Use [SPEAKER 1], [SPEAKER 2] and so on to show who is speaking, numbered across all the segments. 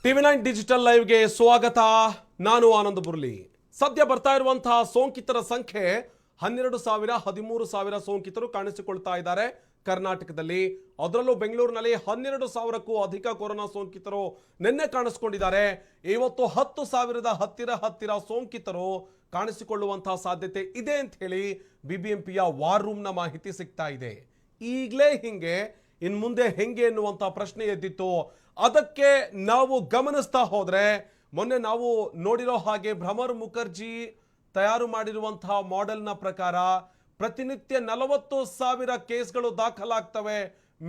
[SPEAKER 1] ಟಿವಿ9 digital ಲೈವ್ಗೆ ಸ್ವಾಗತ. ನಾನು ಆನಂದ್ ಬುರ್ಲಿ. ಸದ್ಯ ಬರ್ತಾ ಇರುವಂತಹ ಸೋಂಕಿತರ ಸಂಖ್ಯೆ 12,000 13,000 ಸೋಂಕಿತರು ಕಾಣಿಸಿಕೊಳ್ತಾ ಇದ್ದಾರೆ ಕರ್ನಾಟಕದಲ್ಲಿ. ಅದರಲ್ಲೂ ಬೆಂಗಳೂರಿನಲ್ಲಿ 12,000ಕ್ಕೂ ಅಧಿಕ ಕೊರೋನಾ ಸೋಂಕಿತರು ನಿನ್ನೆ ಕಾಣಿಸಿಕೊಂಡಿದ್ದಾರೆ. ಇವತ್ತು 10,000 ಹತ್ತಿರ ಸೋಂಕಿತರು ಕಾಣಿಸಿಕೊಳ್ಳುವಂತಹ ಸಾಧ್ಯತೆ ಇದೆ ಅಂತ ಹೇಳಿ ಬಿಬಿಎಂಪಿಯ ವಾರ್ ರೂಮ್ನ ಮಾಹಿತಿ ಸಿಗ್ತಾ ಇದೆ. ಈಗಲೇ ಹಿಂಗೆ ಇನ್ ಮುಂದೆ ಹೆಂಗೆ ಎನ್ನುವಂತ ಪ್ರಶ್ನೆ ಎದ್ದಿತ್ತು. ಅದಕ್ಕೆ ನಾವು ಗಮನಿಸ್ತಾ ಹೋದ್ರೆ ಮೊನ್ನೆ ನಾವು ನೋಡಿರೋ ಹಾಗೆ ಭ್ರಮರ್ ಮುಖರ್ಜಿ ತಯಾರು ಮಾಡಿರುವಂತಹ ಮಾಡೆಲ್ನ ಪ್ರಕಾರ ಪ್ರತಿನಿತ್ಯ 40,000 ಕೇಸ್ಗಳು ದಾಖಲಾಗ್ತವೆ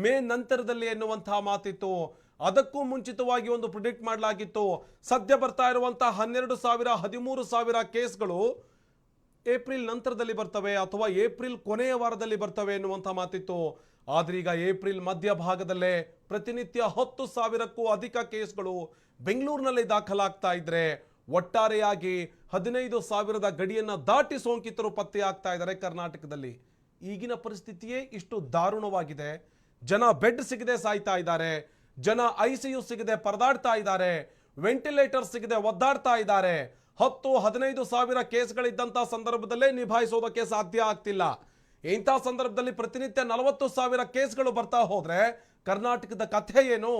[SPEAKER 1] ಮೇ ನಂತರದಲ್ಲಿ ಎನ್ನುವಂತಹ ಮಾತಿತ್ತು. ಅದಕ್ಕೂ ಮುಂಚಿತವಾಗಿ ಒಂದು ಪ್ರಿಡಿಕ್ಟ್ ಮಾಡಲಾಗಿತ್ತು. ಸದ್ಯ ಬರ್ತಾ ಇರುವಂತಹ 12,000 13,000 ಕೇಸ್ಗಳು ಏಪ್ರಿಲ್ ನಂತರದಲ್ಲಿ ಬರ್ತವೆ ಅಥವಾ ಏಪ್ರಿಲ್ ಕೊನೆಯ ವಾರದಲ್ಲಿ ಬರ್ತವೆ ಎನ್ನುವಂಥ ಮಾತಿತ್ತು. ಆದ್ರೆ ಈಗ ಏಪ್ರಿಲ್ ಮಧ್ಯಭಾಗದಲ್ಲೇ ಪ್ರತಿನಿತ್ಯ 10,000ಕ್ಕೂ ಅಧಿಕ ಕೇಸ್ಗಳು ಬೆಂಗಳೂರಿನಲ್ಲಿ ದಾಖಲಾಗ್ತಾ ಇದ್ರೆ ಒಟ್ಟಾರೆಯಾಗಿ 15,000 ಗಡಿಯನ್ನ ದಾಟಿ ಸೋಂಕಿತರು ಪತ್ತೆಯಾಗ್ತಾ ಇದ್ದಾರೆ ಕರ್ನಾಟಕದಲ್ಲಿ. ಈಗಿನ ಪರಿಸ್ಥಿತಿಯೇ ಇಷ್ಟು ದಾರುಣವಾಗಿದೆ. ಜನ ಬೆಡ್ ಸಿಗದೆ ಸಾಯ್ತಾ ಇದ್ದಾರೆ, ಜನ ICU ಸಿಗದೆ ಪರದಾಡ್ತಾ ಇದ್ದಾರೆ, ವೆಂಟಿಲೇಟರ್ ಸಿಗದೆ ಒದ್ದಾಡ್ತಾ ಇದ್ದಾರೆ. 10-15,000 ಕೇಸ್ಗಳಿದ್ದಂಥ ಸಂದರ್ಭದಲ್ಲೇ ನಿಭಾಯಿಸೋದಕ್ಕೆ ಸಾಧ್ಯ ಆಗ್ತಿಲ್ಲ. ಇಂಥ ಸಂದರ್ಭದಲ್ಲಿ ಪ್ರತಿನಿತ್ಯ 40,000 ಕೇಸ್ಗಳು ಬರ್ತಾ ಹೋದ್ರೆ ಕರ್ನಾಟಕದ ಕಥೆ ಏನು?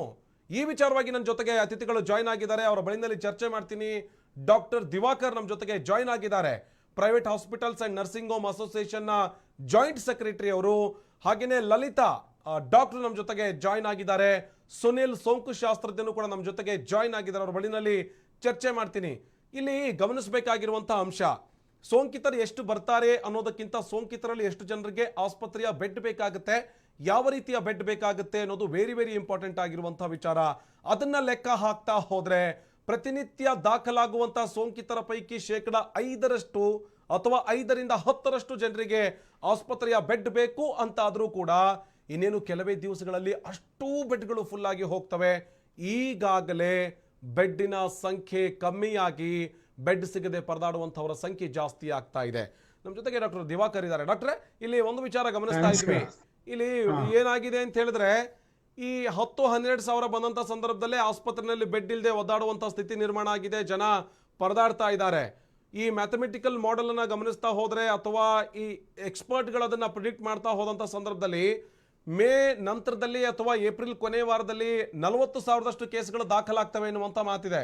[SPEAKER 1] ಈ ವಿಚಾರವಾಗಿ ನನ್ನ ಜೊತೆಗೆ ಅತಿಥಿಗಳು ಜಾಯ್ನ್ ಆಗಿದ್ದಾರೆ. ಅವರ ಬಳಿನಲ್ಲಿ ಚರ್ಚೆ ಮಾಡ್ತೀನಿ. ಡಾಕ್ಟರ್ ದಿವಾಕರ್ ನಮ್ಮ ಜೊತೆಗೆ ಜಾಯ್ನ್ ಆಗಿದ್ದಾರೆ, private hospitals and nursing home association ನ ಜಾಯಿಂಟ್ ಸೆಕ್ರೆಟರಿ ಅವರು. ಹಾಗೇನೆ ಲಲಿತಾ ಡಾಕ್ಟರ್ ನಮ್ಮ ಜೊತೆಗೆ ಜಾಯ್ನ್ ಆಗಿದ್ದಾರೆ. ಸುನಿಲ್ ಸೋಂಕು ಶಾಸ್ತ್ರಜ್ಞರು ಕೂಡ ನಮ್ಮ ಜೊತೆಗೆ ಜಾಯ್ನ್ ಆಗಿದ್ದಾರೆ. ಅವರ ಬಳಿನಲ್ಲಿ ಚರ್ಚೆ ಮಾಡ್ತೀನಿ. ಇಲ್ಲಿ ಗಮನಿಸಬೇಕಾಗಿರುವಂತಹ ಅಂಶ, ಸೋಂಕಿತರು ಎಷ್ಟು ಬರ್ತಾರೆ ಅನ್ನೋದಕ್ಕಿಂತ ಸೋಂಕಿತರಲ್ಲಿ ಎಷ್ಟು ಜನರಿಗೆ ಆಸ್ಪತ್ರೆಯ ಬೆಡ್ ಬೇಕಾಗುತ್ತೆ, ಯಾವ ರೀತಿಯ ಬೆಡ್ ಬೇಕಾಗುತ್ತೆ ಅನ್ನೋದು ವೆರಿ ಇಂಪಾರ್ಟೆಂಟ್ ಆಗಿರುವಂತಹ ವಿಚಾರ. ಅದನ್ನ ಲೆಕ್ಕ ಹಾಕ್ತಾ ಹೋದ್ರೆ ಪ್ರತಿನಿತ್ಯ ದಾಖಲಾಗುವಂತಹ ಸೋಂಕಿತರ ಪೈಕಿ 5% ಅಥವಾ 5ರಿಂದ 10% ಜನರಿಗೆ ಆಸ್ಪತ್ರೆಯ ಬೆಡ್ ಬೇಕು ಅಂತ ಆದ್ರೂ ಕೂಡ ಇನ್ನೇನು ಕೆಲವೇ ದಿವಸಗಳಲ್ಲಿ ಅಷ್ಟೂ ಬೆಡ್ಗಳು ಫುಲ್ ಆಗಿ ಹೋಗ್ತವೆ. ಈಗಾಗಲೇ ಬೆಡ್ಡಿನ ಸಂಖ್ಯೆ ಕಮ್ಮಿಯಾಗಿ ಬೆಡ್ ಸಿಗದೆ ಪರದಾಡುವಂತವರ ಸಂಖ್ಯೆ ಜಾಸ್ತಿ ಆಗ್ತಾ ಇದೆ. ನಮ್ಮ ಜೊತೆಗೆ ಡಾಕ್ಟರ್ ದಿವಾಕರ್ ಇದ್ದಾರೆ. ಡಾಕ್ಟ್ರೆ, ಇಲ್ಲಿ ಒಂದು ವಿಚಾರ ಗಮನಿಸ್ತಾ ಇದ್ವಿ. ಇಲ್ಲಿ ಏನಾಗಿದೆ ಅಂತ ಹೇಳಿದ್ರೆ, ಈ 10-12 ಸಾವಿರ ಬಂದಂತ ಸಂದರ್ಭದಲ್ಲೇ ಆಸ್ಪತ್ರೆಯಲ್ಲಿ ಬೆಡ್ ಇಲ್ಲದೆ ಒದ್ದಾಡುವಂತ ಸ್ಥಿತಿ ನಿರ್ಮಾಣ ಆಗಿದೆ. ಜನ ಪರದಾಡ್ತಾ ಇದ್ದಾರೆ. ಈ ಮ್ಯಾಥಮೆಟಿಕಲ್ ಮಾಡೆಲ್ ಅನ್ನ ಗಮನಿಸ್ತಾ ಹೋದ್ರೆ ಅಥವಾ ಈ ಎಕ್ಸ್ಪರ್ಟ್ಗಳು ಅದನ್ನ ಪ್ರಿಡಿಕ್ಟ್ ಮಾಡ್ತಾ ಹೋದಂತ ಸಂದರ್ಭದಲ್ಲಿ ಮೇ ನಂತರದಲ್ಲಿ ಅಥವಾ ಏಪ್ರಿಲ್ ಕೊನೆಯ ವಾರದಲ್ಲಿ 40,000 ಕೇಸ್ಗಳು ದಾಖಲಾಗ್ತವೆ ಎನ್ನುವಂತ ಮಾತಿದೆ.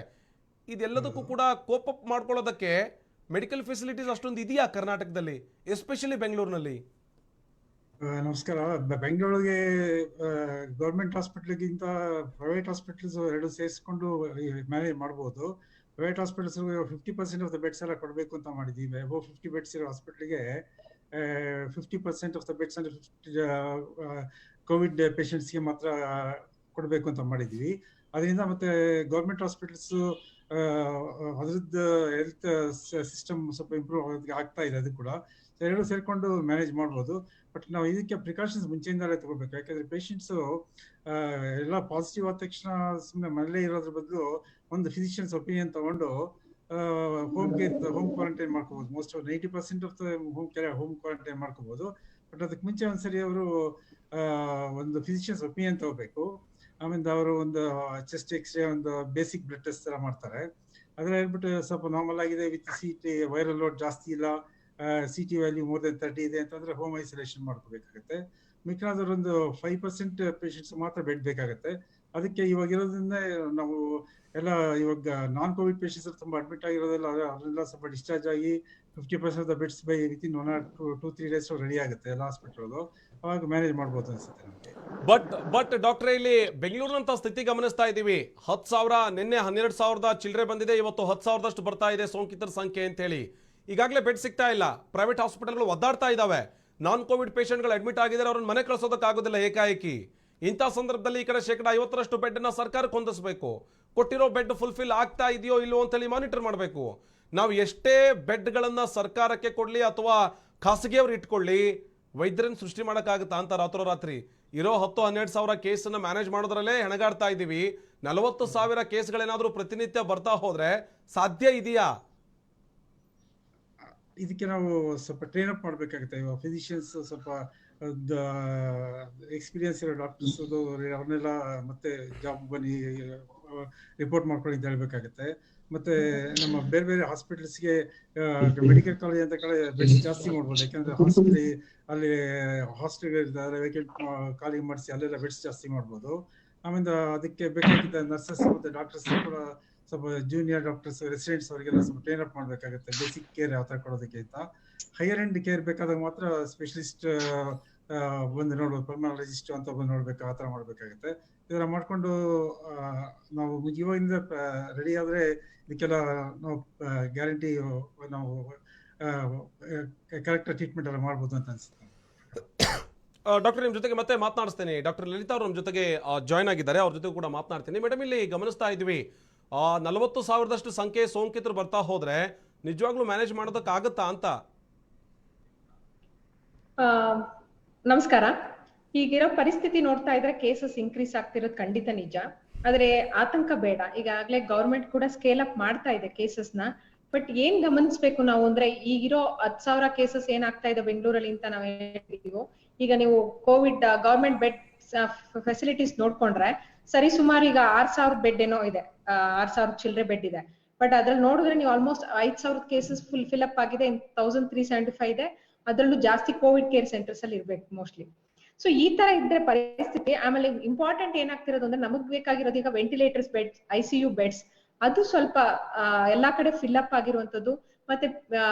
[SPEAKER 1] ಇದೆಲ್ಲದಕ್ಕೂ ಕೂಡ ಕೋಪ್ ಅಪ್ ಮಾಡ್ಕೊಳ್ಳೋದಕ್ಕೆ ಮೆಡಿಕಲ್ ಫೆಸಿಲಿಟೀಸ್ ಅಷ್ಟೊಂದು ಇದೆಯಾ ಕರ್ನಾಟಕದಲ್ಲಿ, ಎಸ್ಪೆಷಲಿ ಬೆಂಗಳೂರಿನಲ್ಲಿ?
[SPEAKER 2] ನಮಸ್ಕಾರ. ಬೆಂಗಳೂರಿಗೆ ಗೌರ್ಮೆಂಟ್ ಹಾಸ್ಪಿಟಲ್ಗಿಂತ ಪ್ರೈವೇಟ್ ಹಾಸ್ಪಿಟಲ್ಸ್ ಎರಡು ಸೇರಿಸ್ಕೊಂಡು ಮ್ಯಾನೇಜ್ ಮಾಡ್ಬೋದು. Private hospitals 50% of the beds ಎಲ್ಲ ಕೊಡಬೇಕು ಅಂತ ಮಾಡಿದ್ದೀವಿ. ಅಬೌವ್ 50 ಬೆಡ್ಸ್ ಇರೋ ಹಾಸ್ಪಿಟಲ್ಗೆ 50% ಆಫ್ ದ ಬೆಡ್ಸ್ ಅಂದ್ರೆ ಕೋವಿಡ್ ಪೇಷಂಟ್ಸ್ಗೆ ಮಾತ್ರ ಕೊಡಬೇಕು ಅಂತ ಮಾಡಿದ್ದೀವಿ. ಅದರಿಂದ ಮತ್ತೆ ಗೌರ್ಮೆಂಟ್ ಹಾಸ್ಪಿಟಲ್ಸ್ ಅದ್ರದ್ದು ಹೆಲ್ತ್ ಸಿಸ್ಟಮ್ ಸ್ವಲ್ಪ ಇಂಪ್ರೂವ್ ಆಗ್ತಾ ಇದೆ. ಅದು ಕೂಡ ಎರಡು ಸೇರ್ಕೊಂಡು ಮ್ಯಾನೇಜ್ ಮಾಡ್ಬೋದು. ಬಟ್ ನಾವು ಇದಕ್ಕೆ ಪ್ರಿಕಾಷನ್ಸ್ ಮುಂಚೆಯಿಂದಲೇ ತಗೋಬೇಕು. ಯಾಕಂದ್ರೆ ಪೇಷಂಟ್ಸ್ ಎಲ್ಲ ಪಾಸಿಟಿವ್ ಆದ ತಕ್ಷಣ ಸುಮ್ಮನೆ ಮನೇಲೇ ಇರೋದ್ರ ಬದಲು ಒಂದು ಫಿಸಿಷಿಯನ್ಸ್ ಒಪಿನಿಯನ್ ತಗೊಂಡು ಹೋಮ್ ಕ್ವಾರಂಟೈನ್ ಮಾಡ್ಕೋಬಹುದು. Most 90% of the home quarantine ಮಾಡ್ಕೋಬಹುದು. ಬಟ್ ಅದಕ್ಕೆ ಮುಂಚೆ ಒಂದ್ಸರಿ ಅವರು ಒಂದು ಫಿಸಿಷಿಯನ್ಸ್ ಒಪಿನಿಯನ್ ತಗೋಬೇಕು. ಆಮೇಲೆ ಅವರು ಒಂದು ಚೆಸ್ಟ್ ಎಕ್ಸ್ರೇ, ಒಂದು ಬೇಸಿಕ್ ಬ್ಲಡ್ ಟೆಸ್ಟ್ ಎಲ್ಲ ಮಾಡ್ತಾರೆ. ಅದ್ರ ಹೇಳ್ಬಿಟ್ಟು ಸ್ವಲ್ಪ ನಾರ್ಮಲ್ ಆಗಿದೆ, ವಿತ್ CT ವೈರಲ್ ಲೋಡ್ ಜಾಸ್ತಿ ಇಲ್ಲ, CT ವ್ಯಾಲ್ಯೂ ಮೋರ್ ದೆನ್ 30 ಇದೆ ಅಂತಂದ್ರೆ ಹೋಮ್ ಐಸೋಲೇಷನ್ ಮಾಡ್ಕೋಬೇಕಾಗತ್ತೆ. ಮಿಕ್ಕಾದವ್ರು ಒಂದು 5% ಪೇಷಂಟ್ಸ್ ಮಾತ್ರ ಬೆಡ್ ಬೇಕಾಗತ್ತೆ. ಅದಕ್ಕೆ ಇವಾಗ ಇರೋದ್ರಿಂದ ನಾವು ಎಲ್ಲ ಇವಾಗ ನಾನ್ ಕೋವಿಡ್ ಪೇಷಂಟ್ಸ್ ತುಂಬಾ ಅಡ್ಮಿಟ್ ಆಗಿರೋದಲ್ಲ, ಅವರೆಲ್ಲ ಸ್ವಲ್ಪ ಡಿಸ್ಚಾರ್ಜ್ ಆಗಿ 50% of the beds by within 1 or 2-3 days ready ಆಗುತ್ತೆ ಎಲ್ಲ ಹಾಸ್ಪಿಟಲ್. ಅವಾಗ ಮ್ಯಾನೇಜ್ ಮಾಡ್ಬೋದು ಅನ್ಸುತ್ತೆ ನಮಗೆ.
[SPEAKER 1] ಬಟ್ ಡಾಕ್ಟ್ರೆ, ಇಲ್ಲಿ ಬೆಂಗಳೂರಿನಂತ ಸ್ಥಿತಿ ಗಮನಿಸ್ತಾ ಇದೀವಿ. 10,000 ನಿನ್ನೆ 12,000 ಚಿಲ್ಲರೆ ಬಂದಿದೆ, ಇವತ್ತು 10,000 ಬರ್ತಾ ಇದೆ ಸೋಂಕಿತರ ಸಂಖ್ಯೆ ಅಂತ ಹೇಳಿ. ಈಗಾಗಲೇ ಬೆಡ್ ಸಿಗ್ತಾ ಇಲ್ಲ, ಪ್ರೈವೇಟ್ ಹಾಸ್ಪಿಟಲ್ಗಳು ಒದ್ದಾಡ್ತಾ ಇದಾವೆ. ನಾನ್ ಕೋವಿಡ್ ಪೇಷಂಟ್ಗಳು ಅಡ್ಮಿಟ್ ಆಗಿದ್ದಾರೆ, ಅವ್ರನ್ನ ಮನೆ ಕಳಿಸೋದಕ್ಕಾಗೋದಿಲ್ಲ ಏಕಾಏಕಿ. ಇಂಥ ಸಂದರ್ಭದಲ್ಲಿ ಈ ಕಡೆ 50% ಬೆಡ್ ಅನ್ನ ಸರ್ಕಾರಕ್ಕೆ ಹೊಂದಿಸಬೇಕು. ಕೊಟ್ಟಿರೋ ಬೆಡ್ ಫುಲ್ಫಿಲ್ ಆಗ್ತಾ ಇದೆಯೋ ಇಲ್ಲೋ ಅಂತೇಳಿ ಮಾನಿಟರ್ ಮಾಡಬೇಕು. ನಾವು ಎಷ್ಟೇ ಬೆಡ್ಗಳನ್ನ ಸರ್ಕಾರಕ್ಕೆ ಕೊಡ್ಲಿ ಅಥವಾ ಖಾಸಗಿಯವರು ಇಟ್ಕೊಳ್ಳಿ, ವೈದ್ಯರನ್ನು ಸೃಷ್ಟಿ ಮಾಡೋಕ್ಕಾಗುತ್ತಾ ಅಂತ ರಾತ್ರೋರಾತ್ರಿ? ಇರೋ 10-12 ಸಾವಿರ ಕೇಸನ್ನ ಮ್ಯಾನೇಜ್ ಮಾಡೋದ್ರಲ್ಲೇ ಹೆಣಗಾಡ್ತಾ ಇದ್ದೀವಿ. 40,000 ಕೇಸ್ಗಳೇನಾದ್ರೂ ಪ್ರತಿನಿತ್ಯ ಬರ್ತಾ ಹೋದ್ರೆ ಸಾಧ್ಯ ಇದೆಯಾ?
[SPEAKER 2] ಇದಕ್ಕೆ ನಾವು ಸ್ವಲ್ಪ ಟ್ರೈನ್ ಅಪ್ ಮಾಡ್ಬೇಕಾಗುತ್ತೆ. ಇವಾಗ ಫಿಸಿಷಿಯನ್ಸ್ ಸ್ವಲ್ಪ ಎಕ್ಸ್ಪೀರಿಯನ್ಸ್ ಇರೋ ಡಾಕ್ಟರ್ಸ್ ಅವ್ರನ್ನೆಲ್ಲ ಮತ್ತೆ ಜಾಬ್ ಬನ್ನಿ ರಿಪೋರ್ಟ್ ಮಾಡ್ಕೊಳ್ಳಿ ಅಂತ ಹೇಳ್ಬೇಕಾಗುತ್ತೆ. ಮತ್ತೆ ನಮ್ಮ ಬೇರೆ ಬೇರೆ ಹಾಸ್ಪಿಟಲ್ಸ್ಗೆ ಮೆಡಿಕಲ್ ಕಾಲೇಜ್ ಅಂತ ಕಡೆ ಬೆಡ್ಸ್ ಜಾಸ್ತಿ ಮಾಡ್ಬೋದು. ಯಾಕಂದ್ರೆ ಅಲ್ಲಿ ಹಾಸ್ಟೆಲ್ ವೇಕೆಂಟ್ ಖಾಲಿ ಮಾಡಿಸಿ ಅಲ್ಲೆಲ್ಲ ಬೆಡ್ಸ್ ಜಾಸ್ತಿ ಮಾಡ್ಬೋದು. ಆಮೇಲೆ ಅದಕ್ಕೆ ಬೇಕಾಗಿದ್ದ ನರ್ಸಸ್ ಮತ್ತೆ ಡಾಕ್ಟರ್ಸ್ ಕೂಡ ಸ್ವಲ್ಪ ಜೂನಿಯರ್ ಡಾಕ್ಟರ್ಸ್ ರೆಸಿಡೆಂಟ್ಸ್ ಅವರಿಗೆಲ್ಲ ಸ್ವಲ್ಪ ಟ್ರೈನ್ ಅಪ್ ಮಾಡ್ಬೇಕಾಗುತ್ತೆ, ಬೇಸಿಕ್ ಕೇರ್ ಯಾವ ತರ ಕೊಡೋದಕ್ಕೆ ಅಂತ. ಹೈಯರ್ ಎಂಡ್ ಕೇರ್ ಬೇಕಾದಾಗ ಮಾತ್ರ ಸ್ಪೆಷಲಿಸ್ಟ್ ಬಂದು ನೋಡ್ಬೇಕು, ಪಲ್ಮನಾಲಜಿಸ್ಟ್ ಅಂತ ಬಂದು ನೋಡ್ಬೇಕು, ಆ ತರ ಮಾಡ್ಬೇಕಾಗುತ್ತೆ. ಇದೆಲ್ಲ ಮಾಡ್ಕೊಂಡು ನಾವು ಇವಾಗಿಂದ ರೆಡಿ ಆದ್ರೆ ಇದಕ್ಕೆಲ್ಲ ನಾವು ಗ್ಯಾರಂಟಿ ನಾವು ಕರೆಕ್ಟ್ ಟ್ರೀಟ್ಮೆಂಟ್ ಎಲ್ಲ ಮಾಡ್ಬೋದು ಅಂತ ಅನ್ಸುತ್ತೆ.
[SPEAKER 1] ಡಾಕ್ಟರ್, ನಿಮ್ಮ ಜೊತೆಗೆ ಮತ್ತೆ ಮಾತನಾಡಿಸ್ತೇನೆ. ಡಾಕ್ಟರ್ ಲಲಿತಾ ಅವರು ನಮ್ಮ ಜೊತೆಗೆ ಜಾಯ್ನ್ ಆಗಿದ್ದಾರೆ, ಅವ್ರ ಜೊತೆ ಕೂಡ ಮಾತನಾಡ್ತೀನಿ. ಮೇಡಮ್, ಇಲ್ಲಿ ಗಮನಿಸ್ತಾ ಇದ್ವಿ 40,000ದಷ್ಟು ಸಂಖ್ಯೆ ಸೋಂಕಿತರು ಬರ್ತಾ ಹೋದ್ರೆ ನಿಜವಾಗ್ಲೂ ಮ್ಯಾನೇಜ್ ಮಾಡೋದಕ್ಕಾಗತ್ತಾ ಅಂತ?
[SPEAKER 3] ನಮಸ್ಕಾರ. ಈಗಿರೋ ಪರಿಸ್ಥಿತಿ ನೋಡ್ತಾ ಇದ್ರೆ ಕೇಸಸ್ ಇನ್ಕ್ರೀಸ್ ಆಗ್ತಿರೋದು ಖಂಡಿತ ನಿಜ, ಆದ್ರೆ ಆತಂಕ ಬೇಡ. ಈಗಾಗ್ಲೇ ಗವರ್ಮೆಂಟ್ ಕೂಡ ಸ್ಕೇಲ್ ಅಪ್ ಮಾಡ್ತಾ ಇದೆ ಕೇಸಸ್ ನ. ಬಟ್ ಏನ್ ಗಮನಿಸ್ಬೇಕು ನಾವು ಅಂದ್ರೆ, ಈಗಿರೋ 10,000 ಕೇಸಸ್ ಏನಾಗ್ತಾ ಇದೆ ಬೆಂಗಳೂರಲ್ಲಿ ಅಂತ ನಾವ್ ಹೇಳ್ತೀವೋ, ಈಗ ನೀವು ಕೋವಿಡ್ ಗವರ್ಮೆಂಟ್ ಬೆಡ್ ಫೆಸಿಲಿಟೀಸ್ ನೋಡ್ಕೊಂಡ್ರೆ ಸರಿ ಸುಮಾರು ಈಗ 6,000 ಬೆಡ್ ಏನೋ ಇದೆ, 6,000 ಚಿಲ್ಲರೆ ಬೆಡ್ ಇದೆ. ಬಟ್ ಅದ್ರಲ್ಲಿ ನೋಡಿದ್ರೆ ನೀವು ಆಲ್ಮೋಸ್ಟ್ 5,000 ಕೇಸಸ್ ಫಿಲ್ ಅಪ್ ಆಗಿದೆ, 1,375 ಇದೆ. ಅದ್ರಲ್ಲೂ ಜಾಸ್ತಿ ಕೋವಿಡ್ ಕೇರ್ ಸೆಂಟರ್ಸ್ ಅಲ್ಲಿ ಇರ್ಬೇಕು ಮೋಸ್ಟ್ಲಿ. ಸೊ ಈ ತರ ಇದ್ರೆ ಪರಿಸ್ಥಿತಿ. ಆಮೇಲೆ ಇಂಪಾರ್ಟೆಂಟ್ ಏನಾಗ್ತಿರೋದು ಅಂದ್ರೆ, ನಮಗ್ ಬೇಕಾಗಿರೋದು ಈಗ ವೆಂಟಿಲೇಟರ್ಸ್ ಬೆಡ್ಸ್, ICU ಬೆಡ್ಸ್, ಅದು ಸ್ವಲ್ಪ ಎಲ್ಲಾ ಕಡೆ ಫಿಲ್ ಅಪ್ ಆಗಿರುವಂತದ್ದು. ಮತ್ತೆ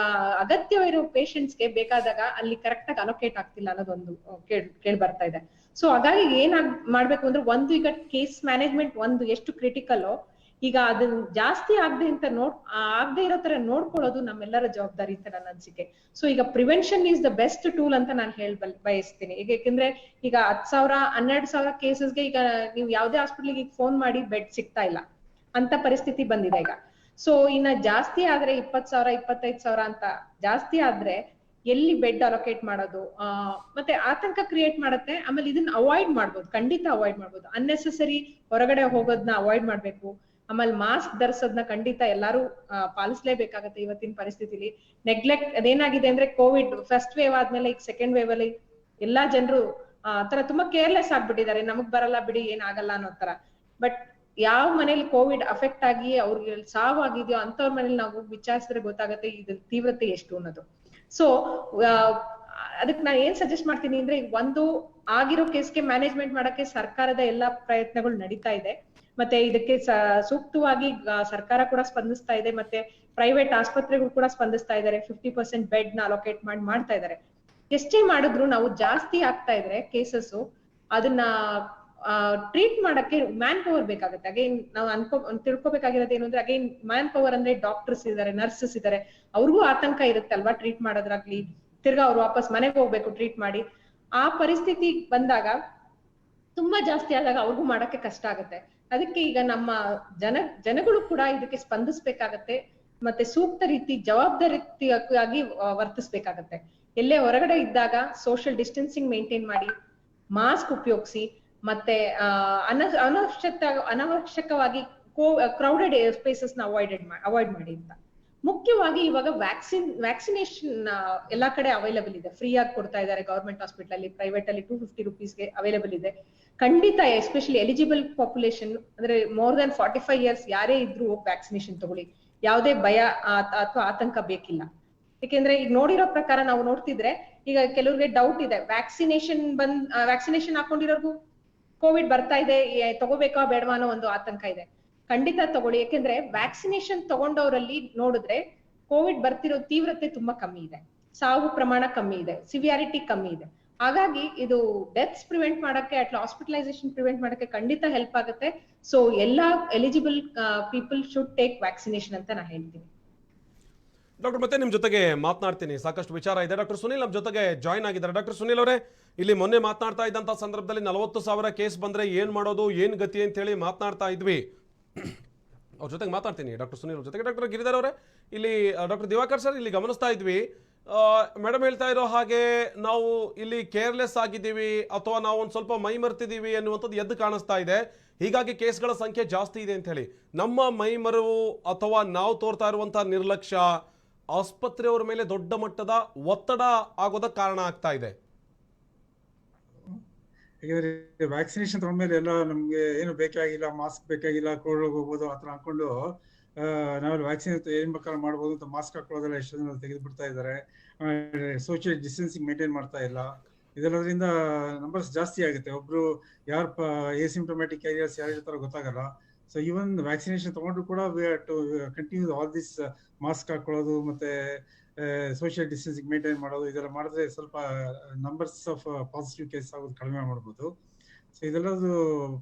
[SPEAKER 3] ಅಗತ್ಯವಿರೋ ಪೇಷಂಟ್ಸ್ಗೆ ಬೇಕಾದಾಗ ಅಲ್ಲಿ ಕರೆಕ್ಟ್ ಆಗಿ ಅಲೋಕೇಟ್ ಆಗ್ತಿಲ್ಲ ಅನ್ನೋದೊಂದು ಕೇಳಿ ಬರ್ತಾ ಇದೆ. ಸೊ ಹಾಗಾಗಿ ಮಾಡ್ಬೇಕು ಅಂದ್ರೆ, ಒಂದು ಈಗ ಕೇಸ್ ಮ್ಯಾನೇಜ್ಮೆಂಟ್ ಒಂದು ಎಷ್ಟು ಕ್ರಿಟಿಕಲ್, ಈಗ ಅದನ್ನ ಜಾಸ್ತಿ ಆಗದೆ ಇರೋ ತರ ನೋಡ್ಕೊಳ್ಳೋದು ನಮ್ಮೆಲ್ಲರ ಜವಾಬ್ದಾರಿ ಅಂತ ನನ್ನ ಅನ್ಸಿಕೆ. ಸೊ ಈಗ prevention is the best tool ಅಂತ ನಾನು ಬಯಸ್ತೀನಿ. ಈಗ ಯಾಕಂದ್ರೆ ಈಗ 10,000 12,000 ಕೇಸಸ್ಗೆ ಈಗ ನೀವು ಯಾವ್ದೇ ಹಾಸ್ಪಿಟ್ಲಿಗೆ ಫೋನ್ ಮಾಡಿ ಬೆಡ್ ಸಿಗ್ತಾ ಇಲ್ಲ ಅಂತ ಪರಿಸ್ಥಿತಿ ಬಂದಿದೆ ಈಗ. ಸೊ ಇನ್ನ ಜಾಸ್ತಿ ಆದ್ರೆ 20,000 25,000 ಅಂತ ಜಾಸ್ತಿ ಆದ್ರೆ ಎಲ್ಲಿ ಬೆಡ್ ಅಲೋಕೇಟ್ ಮಾಡೋದು, ಮತ್ತೆ ಆತಂಕ ಕ್ರಿಯೇಟ್ ಮಾಡುತ್ತೆ. ಆಮೇಲೆ ಇದನ್ನ ಅವಾಯ್ಡ್ ಮಾಡ್ಬೋದು, ಖಂಡಿತ ಅವಾಯ್ಡ್ ಮಾಡ್ಬೋದು. ಅನ್ನೆಸೆಸರಿ ಹೊರಗಡೆ ಹೋಗೋದನ್ನ ಅವಾಯ್ಡ್ ಮಾಡ್ಬೇಕು. ಆಮೇಲೆ ಮಾಸ್ಕ್ ಧರಿಸೋದನ್ನ ಖಂಡಿತ ಎಲ್ಲಾರು ಪಾಲಿಸ್ಲೇಬೇಕಾಗತ್ತೆ ಇವತ್ತಿನ ಪರಿಸ್ಥಿತಿಲಿ. ನೆಗ್ಲೆಕ್ಟ್ ಅದೇನಾಗಿದೆ ಅಂದ್ರೆ, ಕೋವಿಡ್ ಫಸ್ಟ್ ವೇವ್ ಆದ್ಮೇಲೆ ಈಗ ಸೆಕೆಂಡ್ ವೇವ್ ಅಲ್ಲಿ ಎಲ್ಲಾ ಜನರು ತರ ತುಂಬಾ ಕೇರ್ಲೆಸ್ ಆಗ್ಬಿಟ್ಟಿದ್ದಾರೆ. ನಮಗ್ ಬರಲ್ಲ ಬಿಡಿ, ಏನ್ ಆಗಲ್ಲ ಅನ್ನೋ ತರ. ಬಟ್ ಯಾವ ಮನೇಲಿ ಕೋವಿಡ್ ಅಫೆಕ್ಟ್ ಆಗಿ ಅವ್ರಿಗೆ ಸಾವಾಗಿದೆಯೋ ಅಂತವ್ರ ಮನೇಲಿ ನಾವು ವಿಚಾರಿಸಿದ್ರೆ ಗೊತ್ತಾಗತ್ತೆ ಇದ್ರ ತೀವ್ರತೆ ಎಷ್ಟು ಅನ್ನೋದು. ಸೊ ಅದಕ್ಕೆ ನಾನು ಏನ್ ಸಜೆಸ್ಟ್ ಮಾಡ್ತೀನಿ ಅಂದ್ರೆ, ಒಂದು ಆಗಿರೋ ಕೇಸ್ಗೆ ಮ್ಯಾನೇಜ್ಮೆಂಟ್ ಮಾಡಕ್ಕೆ ಸರ್ಕಾರದ ಎಲ್ಲಾ ಪ್ರಯತ್ನಗಳು ನಡೀತಾ ಇದೆ. ಮತ್ತೆ ಇದಕ್ಕೆ ಸೂಕ್ತವಾಗಿ ಸರ್ಕಾರ ಕೂಡ ಸ್ಪಂದಿಸ್ತಾ ಇದೆ, ಮತ್ತೆ ಪ್ರೈವೇಟ್ ಆಸ್ಪತ್ರೆಗಳು ಕೂಡ ಸ್ಪಂದಿಸ್ತಾ ಇದ್ದಾರೆ. 50% ಬೆಡ್ ನ ಅಲೋಕೇಟ್ ಮಾಡ್ತಾ ಇದ್ದಾರೆ. ಎಷ್ಟೇ ಮಾಡಿದ್ರು ನಾವು ಜಾಸ್ತಿ ಆಗ್ತಾ ಇದ್ರೆ ಕೇಸಸ್, ಅದನ್ನ ಟ್ರೀಟ್ ಮಾಡಕ್ಕೆ ಮ್ಯಾನ್ ಪವರ್ ಬೇಕಾಗುತ್ತೆ. ಅಗೈನ್ ನಾವು ತಿಳ್ಕೊಬೇಕಾಗಿರೋದು ಏನು ಅಂದ್ರೆ, ಅಗೈನ್ ಮ್ಯಾನ್ ಪವರ್ ಅಂದ್ರೆ ಡಾಕ್ಟರ್ಸ್ ಇದಾರೆ, ನರ್ಸಸ್ ಇದಾರೆ, ಅವ್ರಿಗೂ ಆತಂಕ ಇರುತ್ತೆ ಅಲ್ವಾ ಟ್ರೀಟ್ ಮಾಡೋದ್ರಾಗ್ಲಿ. ತಿರ್ಗಾ ಅವ್ರು ವಾಪಸ್ ಮನೆಗೆ ಹೋಗ್ಬೇಕು ಟ್ರೀಟ್ ಮಾಡಿ. ಆ ಪರಿಸ್ಥಿತಿ ಬಂದಾಗ, ತುಂಬಾ ಜಾಸ್ತಿ ಆದಾಗ ಅವ್ರಿಗೂ ಮಾಡಕ್ಕೆ ಕಷ್ಟ ಆಗುತ್ತೆ. ಅದಕ್ಕೆ ಈಗ ನಮ್ಮ ಜನಗಳು ಕೂಡ ಇದಕ್ಕೆ ಸ್ಪಂದಿಸ್ಬೇಕಾಗತ್ತೆ. ಮತ್ತೆ ಸೂಕ್ತ ರೀತಿ ಜವಾಬ್ದಾರಿಯಾಗಿ ವರ್ತಿಸ್ಬೇಕಾಗತ್ತೆ. ಎಲ್ಲೇ ಹೊರಗಡೆ ಇದ್ದಾಗ ಸೋಷಿಯಲ್ ಡಿಸ್ಟೆನ್ಸಿಂಗ್ ಮೇಂಟೈನ್ ಮಾಡಿ, ಮಾಸ್ಕ್ ಉಪಯೋಗಿಸಿ, ಮತ್ತೆ ಅನವಶ್ಯಕವಾಗಿ ಕ್ರೌಡೆಡ್ ಸ್ಪೇಸಸ್ ನ ಅವಾಯ್ಡ್ ಮಾಡಿ ಅಂತ. ಮುಖ್ಯವಾಗಿ ಇವಾಗ ವ್ಯಾಕ್ಸಿನೇಷನ್ ಎಲ್ಲಾ ಕಡೆ ಅವೈಲಬಲ್ ಇದೆ, ಫ್ರೀ ಆಗಿ ಕೊಡ್ತಾ ಇದ್ದಾರೆ. ಗವರ್ಮೆಂಟ್ ಹಾಸ್ಪಿಟಲ್ ಅಲ್ಲಿ, ಪ್ರೈವೇಟ್ ಅಲ್ಲಿ 250 ರೂಪೀಸ್ಗೆ ಅವೈಲಬಲ್ ಇದೆ. ಖಂಡಿತ ಎಸ್ಪೆಷಲಿ ಎಲಿಜಿಬಲ್ ಪಾಪ್ಯುಲೇಷನ್ ಅಂದ್ರೆ ಮೋರ್ ದನ್ 45 years ಯಾರೇ ಇದ್ರು ವ್ಯಾಕ್ಸಿನೇಷನ್ ತಗೊಳ್ಳಿ. ಯಾವುದೇ ಭಯ ಅಥವಾ ಆತಂಕ ಬೇಕಿಲ್ಲ. ಯಾಕೆಂದ್ರೆ ಈಗ ನೋಡಿರೋ ಪ್ರಕಾರ ನಾವು ನೋಡ್ತಿದ್ರೆ, ಈಗ ಕೆಲವ್ರಿಗೆ ಡೌಟ್ ಇದೆ, ವ್ಯಾಕ್ಸಿನೇಷನ್ ಹಾಕೊಂಡಿರೋರ್ಗು ಕೋವಿಡ್ ಬರ್ತಾ ಇದೆ, ತಗೋಬೇಕಾ ಬೇಡವಾ ಅನ್ನೋ ಒಂದು ಆತಂಕ ಇದೆ. ಖಂಡಿತ ತಗೊಳ್ಳಿ. ಯಾಕೆಂದ್ರೆ ವ್ಯಾಕ್ಸಿನೇಷನ್ ತಗೊಂಡವರಲ್ಲಿ ನೋಡಿದ್ರೆ ಕೋವಿಡ್ ಬರ್ತಿರೋ ತೀವ್ರತೆ ತುಂಬಾ ಕಮ್ಮಿ ಇದೆ, ಸಾವು ಪ್ರಮಾಣ ಕಮ್ಮಿ ಇದೆ, ಸಿವಿಯಾರಿಟಿ ಕಮ್ಮಿ ಇದೆ. ಹಾಗಾಗಿ ಇದು ಡೆತ್ಸ್ ಪ್ರಿವೆಂಟ್ ಮಾಡಕ್ಕೆ, ಹಾಸ್ಪಿಟಲೈಸೇಷನ್ ಪ್ರಿವೆಂಟ್ ಮಾಡಕ್ಕೆ ಖಂಡಿತ ಹೆಲ್ಪ್ ಆಗುತ್ತೆ. ಸೊ ಎಲ್ಲಾ eligible people should take vaccination ಅಂತ ನಾನು ಹೇಳ್ತೀನಿ.
[SPEAKER 1] ಡಾಕ್ಟರ್, ಮತ್ತೆ ನಿಮ್ ಜೊತೆಗೆ ಮಾತನಾಡ್ತೀನಿ, ಸಾಕಷ್ಟು ವಿಚಾರ ಇದೆ. ಡಾಕ್ಟರ್ ಸುನಿಲ್ ನಮ್ಮ ಜೊತೆಗೆ ಜಾಯ್ನ್ ಆಗಿದ್ದಾರೆ. ಡಾಕ್ಟರ್ ಸುನಿಲ್ ಅವರೇ, ಇಲ್ಲಿ ಮೊನ್ನೆ ಮಾತನಾಡ್ತಾ ಇದ್ದಂತ ಸಂದರ್ಭದಲ್ಲಿ 40,000 ಕೇಸ್ ಬಂದ್ರೆ ಏನ್ ಮಾಡೋದು, ಏನ್ ಗತಿ ಅಂತ ಹೇಳಿ ಮಾತನಾಡ್ತಾ ಇದ್ವಿ. ಅವ್ರ ಜೊತೆಗೆ ಮಾತಾಡ್ತೀನಿ, ಡಾಕ್ಟರ್ ಸುನಿಲ್ ಅವ್ರ ಜೊತೆಗೆ. ಡಾಕ್ಟರ್ ಗಿರಿಧರ್ ಅವರೇ, ಇಲ್ಲಿ ಡಾಕ್ಟರ್ ದಿವಾಕರ್ ಸರ್ ಇಲ್ಲಿ ಗಮನಿಸ್ತಾ ಇದ್ವಿ, ಮೇಡಮ್ ಹೇಳ್ತಾ ಇರೋ ಹಾಗೆ ನಾವು ಇಲ್ಲಿ ಕೇರ್ಲೆಸ್ ಆಗಿದ್ದೀವಿ ಅಥವಾ ನಾವು ಒಂದು ಸ್ವಲ್ಪ ಮೈ ಮರ್ತಿದ್ದೀವಿ ಅನ್ನುವಂಥದ್ದು ಎದ್ದು ಕಾಣಿಸ್ತಾ ಇದೆ. ಹೀಗಾಗಿ ಕೇಸ್ಗಳ ಸಂಖ್ಯೆ ಜಾಸ್ತಿ ಇದೆ ಅಂತ ಹೇಳಿ. ನಮ್ಮ ಮೈ ಮರವು ಅಥವಾ ನಾವು ತೋರ್ತಾ ಇರುವಂತಹ ನಿರ್ಲಕ್ಷ್ಯ ಆಸ್ಪತ್ರೆಯವರ ಮೇಲೆ ದೊಡ್ಡ ಮಟ್ಟದ ಒತ್ತಡ ಆಗೋದಕ್ಕೆ ಕಾರಣ ಆಗ್ತಾ ಇದೆ.
[SPEAKER 2] ಯಾಕಂದ್ರೆ ವ್ಯಾಕ್ಸಿನೇಷನ್ ತಗೊಂಡ್ಮೇಲೆ ಎಲ್ಲ ನಮ್ಗೆ ಏನು ಬೇಕಾಗಿಲ್ಲ, ಮಾಸ್ಕ್ ಬೇಕಾಗಿಲ್ಲ, ಕೋವಿಡ್ ಹೋಗ್ಬೋದು ಆ ಥರ ಹಾಕೊಂಡು ನಾವೆಲ್ಲ ವ್ಯಾಕ್ಸಿನ್ ಏನ್ ಬೇಕಾದ್ರೆ ಮಾಡ್ಬೋದು ಅಂತ ಮಾಸ್ಕ್ ಹಾಕೊಳ್ಳೋದೆಲ್ಲ ಎಷ್ಟು ಜನ ತೆಗೆದು ಬಿಡ್ತಾ ಇದ್ದಾರೆ. ಸೋಷಿಯಲ್ ಡಿಸ್ಟೆನ್ಸಿಂಗ್ ಮೇಂಟೈನ್ ಮಾಡ್ತಾ ಇಲ್ಲ. ಇದೆಲ್ಲದರಿಂದ ನಂಬರ್ಸ್ ಜಾಸ್ತಿ ಆಗುತ್ತೆ. ಒಬ್ರು ಯಾರು ಎಸಿಂಪ್ಟೊಮ್ಯಾಟಿಕ್ ಕ್ಯಾರಿಯರ್ಸ್ ಯಾರು ಇರ್ತಾರೋ ಗೊತ್ತಾಗಲ್ಲ. ಸೊ ಈವನ್ ವ್ಯಾಕ್ಸಿನೇಷನ್ ತಗೊಂಡ್ರು ಕೂಡ we have to continue all this mask ಹಾಕೊಳ್ಳೋದು ಮತ್ತೆ ಸೋಷಿಯಲ್ ಡಿಸ್ಟೆನ್ಸಿಂಗ್ ಮೇಂಟೈನ್ ಮಾಡೋದು, ಇದೆಲ್ಲ ಮಾಡಿದ್ರೆ ಸ್ವಲ್ಪ ನಂಬರ್ಸ್ ಆಫ್ ಪಾಸಿಟಿವ್ ಕೇಸ್ ಆಗೋದು ಕಡಿಮೆ ಮಾಡ್ಬೋದು. ಸೊ ಇದೆಲ್ಲದು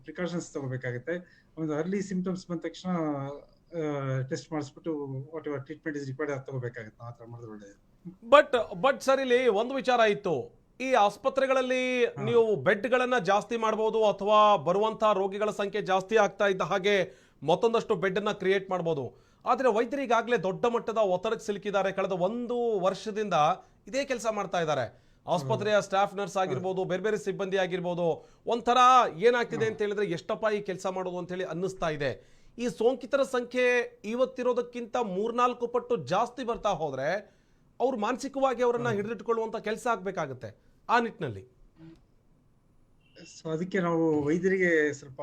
[SPEAKER 2] ಪ್ರಿಕಾಷನ್ಸ್ ತಗೋಬೇಕಾಗುತ್ತೆ. ಒಂದು ಅರ್ಲಿ ಸಿಂಪ್ಟಮ್ಸ್ ಬಂದ ತಕ್ಷಣ ಟೆಸ್ಟ್ ಮಾಡಿಸ್ಬಿಟ್ಟು whatever treatment is required ಅದು ತಗೋಬೇಕಾಗುತ್ತೆ. ಆ ಥರ ಮಾಡಿದ್ರೆ ಒಳ್ಳೆಯದು.
[SPEAKER 1] ಬಟ್ ಸರ್, ಇಲ್ಲಿ ಒಂದು ವಿಚಾರ ಇತ್ತು. ಈ ಆಸ್ಪತ್ರೆಗಳಲ್ಲಿ ನೀವು ಬೆಡ್ಗಳನ್ನ ಜಾಸ್ತಿ ಮಾಡಬಹುದು, ಅಥವಾ ಬರುವಂತಹ ರೋಗಿಗಳ ಸಂಖ್ಯೆ ಜಾಸ್ತಿ ಆಗ್ತಾ ಇದ್ದ ಹಾಗೆ ಮತ್ತೊಂದಷ್ಟು ಬೆಡ್ ಅನ್ನ ಕ್ರಿಯೇಟ್ ಮಾಡಬಹುದು. ಆದ್ರೆ ವೈದ್ಯರು ಈಗಾಗಲೇ ದೊಡ್ಡ ಮಟ್ಟದ ಒತ್ತಡಕ್ಕೆ ಸಿಲುಕಿದ್ದಾರೆ. ಕಳೆದ 1 ವರ್ಷದಿಂದ ಇದೇ ಕೆಲಸ ಮಾಡ್ತಾ ಇದ್ದಾರೆ. ಆಸ್ಪತ್ರೆಯ ಸ್ಟಾಫ್ ನರ್ಸ್ ಆಗಿರ್ಬೋದು, ಬೇರೆ ಬೇರೆ ಸಿಬ್ಬಂದಿ ಆಗಿರ್ಬೋದು. ಒಂಥರ ಏನಾಗ್ತಿದೆ ಅಂತ ಹೇಳಿದ್ರೆ, ಎಷ್ಟಪ್ಪ ಈ ಕೆಲಸ ಮಾಡೋದು ಅಂತ ಹೇಳಿ ಅನ್ನಿಸ್ತಾ ಇದೆ. ಈ ಸೋಂಕಿತರ ಸಂಖ್ಯೆ ಇವತ್ತಿರೋದಕ್ಕಿಂತ 3-4 ಪಟ್ಟು ಜಾಸ್ತಿ ಬರ್ತಾ ಹೋದ್ರೆ ಅವ್ರು ಮಾನಸಿಕವಾಗಿ ಅವರನ್ನ ಹಿಡಿದಿಟ್ಕೊಳ್ಳುವಂತ ಕೆಲಸ ಆಗ್ಬೇಕಾಗುತ್ತೆ. ಆ ನಿಟ್ಟಿನಲ್ಲಿ
[SPEAKER 2] ಸೊ ಅದಕ್ಕೆ ನಾವು ವೈದ್ಯರಿಗೆ ಸ್ವಲ್ಪ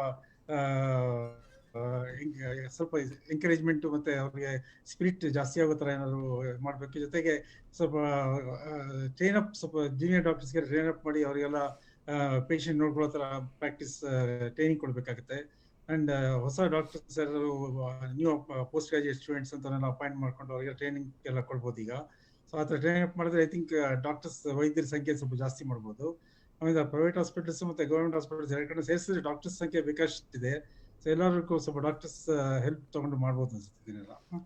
[SPEAKER 2] ಎಂಕರೇಜ್ಮೆಂಟ್ ಮತ್ತೆ ಅವ್ರಿಗೆ ಸ್ಪಿರಿಟ್ ಜಾಸ್ತಿ ಆಗೋ ಥರ ಏನಾದ್ರು ಮಾಡಬೇಕು. ಜೊತೆಗೆ ಸ್ವಲ್ಪ ಟ್ರೈನ್ ಅಪ್, ಸ್ವಲ್ಪ ಜೂನಿಯರ್ ಡಾಕ್ಟರ್ಸ್ಗೆ ಟ್ರೈನ್ ಅಪ್ ಮಾಡಿ ಅವರಿಗೆಲ್ಲ ಪೇಷಂಟ್ ನೋಡ್ಕೊಳ್ಳೋ ಥರ ಪ್ರಾಕ್ಟೀಸ್ ಟ್ರೈನಿಂಗ್ ಕೊಡಬೇಕಾಗುತ್ತೆ. ಅಂಡ್ ಹೊಸ ಡಾಕ್ಟರ್ಸ್ ಯಾರು ನ್ಯೂ ಪೋಸ್ಟ್ ಗ್ರಾಜುಯೇಟ್ ಸ್ಟೂಡೆಂಟ್ಸ್ ಅಂತನೆಲ್ಲ ಅಪಾಯಿಂಟ್ ಮಾಡ್ಕೊಂಡು ಅವರಿಗೆ ಟ್ರೈನಿಂಗ್ ಎಲ್ಲ ಕೊಡ್ಬೋದು ಈಗ. ಸೊ ಆ ಥರ ಟ್ರೈನ್ ಅಪ್ ಮಾಡಿದ್ರೆ ಐ ಥಿಂಕ್ ಡಾಕ್ಟರ್ಸ್, ವೈದ್ಯರ ಸಂಖ್ಯೆ ಸ್ವಲ್ಪ ಜಾಸ್ತಿ ಮಾಡ್ಬೋದು. ಆಮೇಲೆ ಪ್ರೈವೇಟ್ ಹಾಸ್ಪಿಟಲ್ಸ್ ಮತ್ತೆ ಗೌರ್ಮೆಂಟ್ ಹಾಸ್ಪಿಟಲ್ಸ್ ಎರಡು ಕಡೆ ಸೇರಿಸಿದ್ರೆ ಡಾಕ್ಟರ್ಸ್ ಸಂಖ್ಯೆ ಬೇಕಷ್ಟಿದೆ. ಸೊ ಎಲ್ಲರಿಗೂ ಸ್ವಲ್ಪ ಡಾಕ್ಟರ್ಸ್ ಹೆಲ್ಪ್ ತಗೊಂಡು ಮಾಡ್ಬೋದು ಅನ್ಸುತ್ತೆ.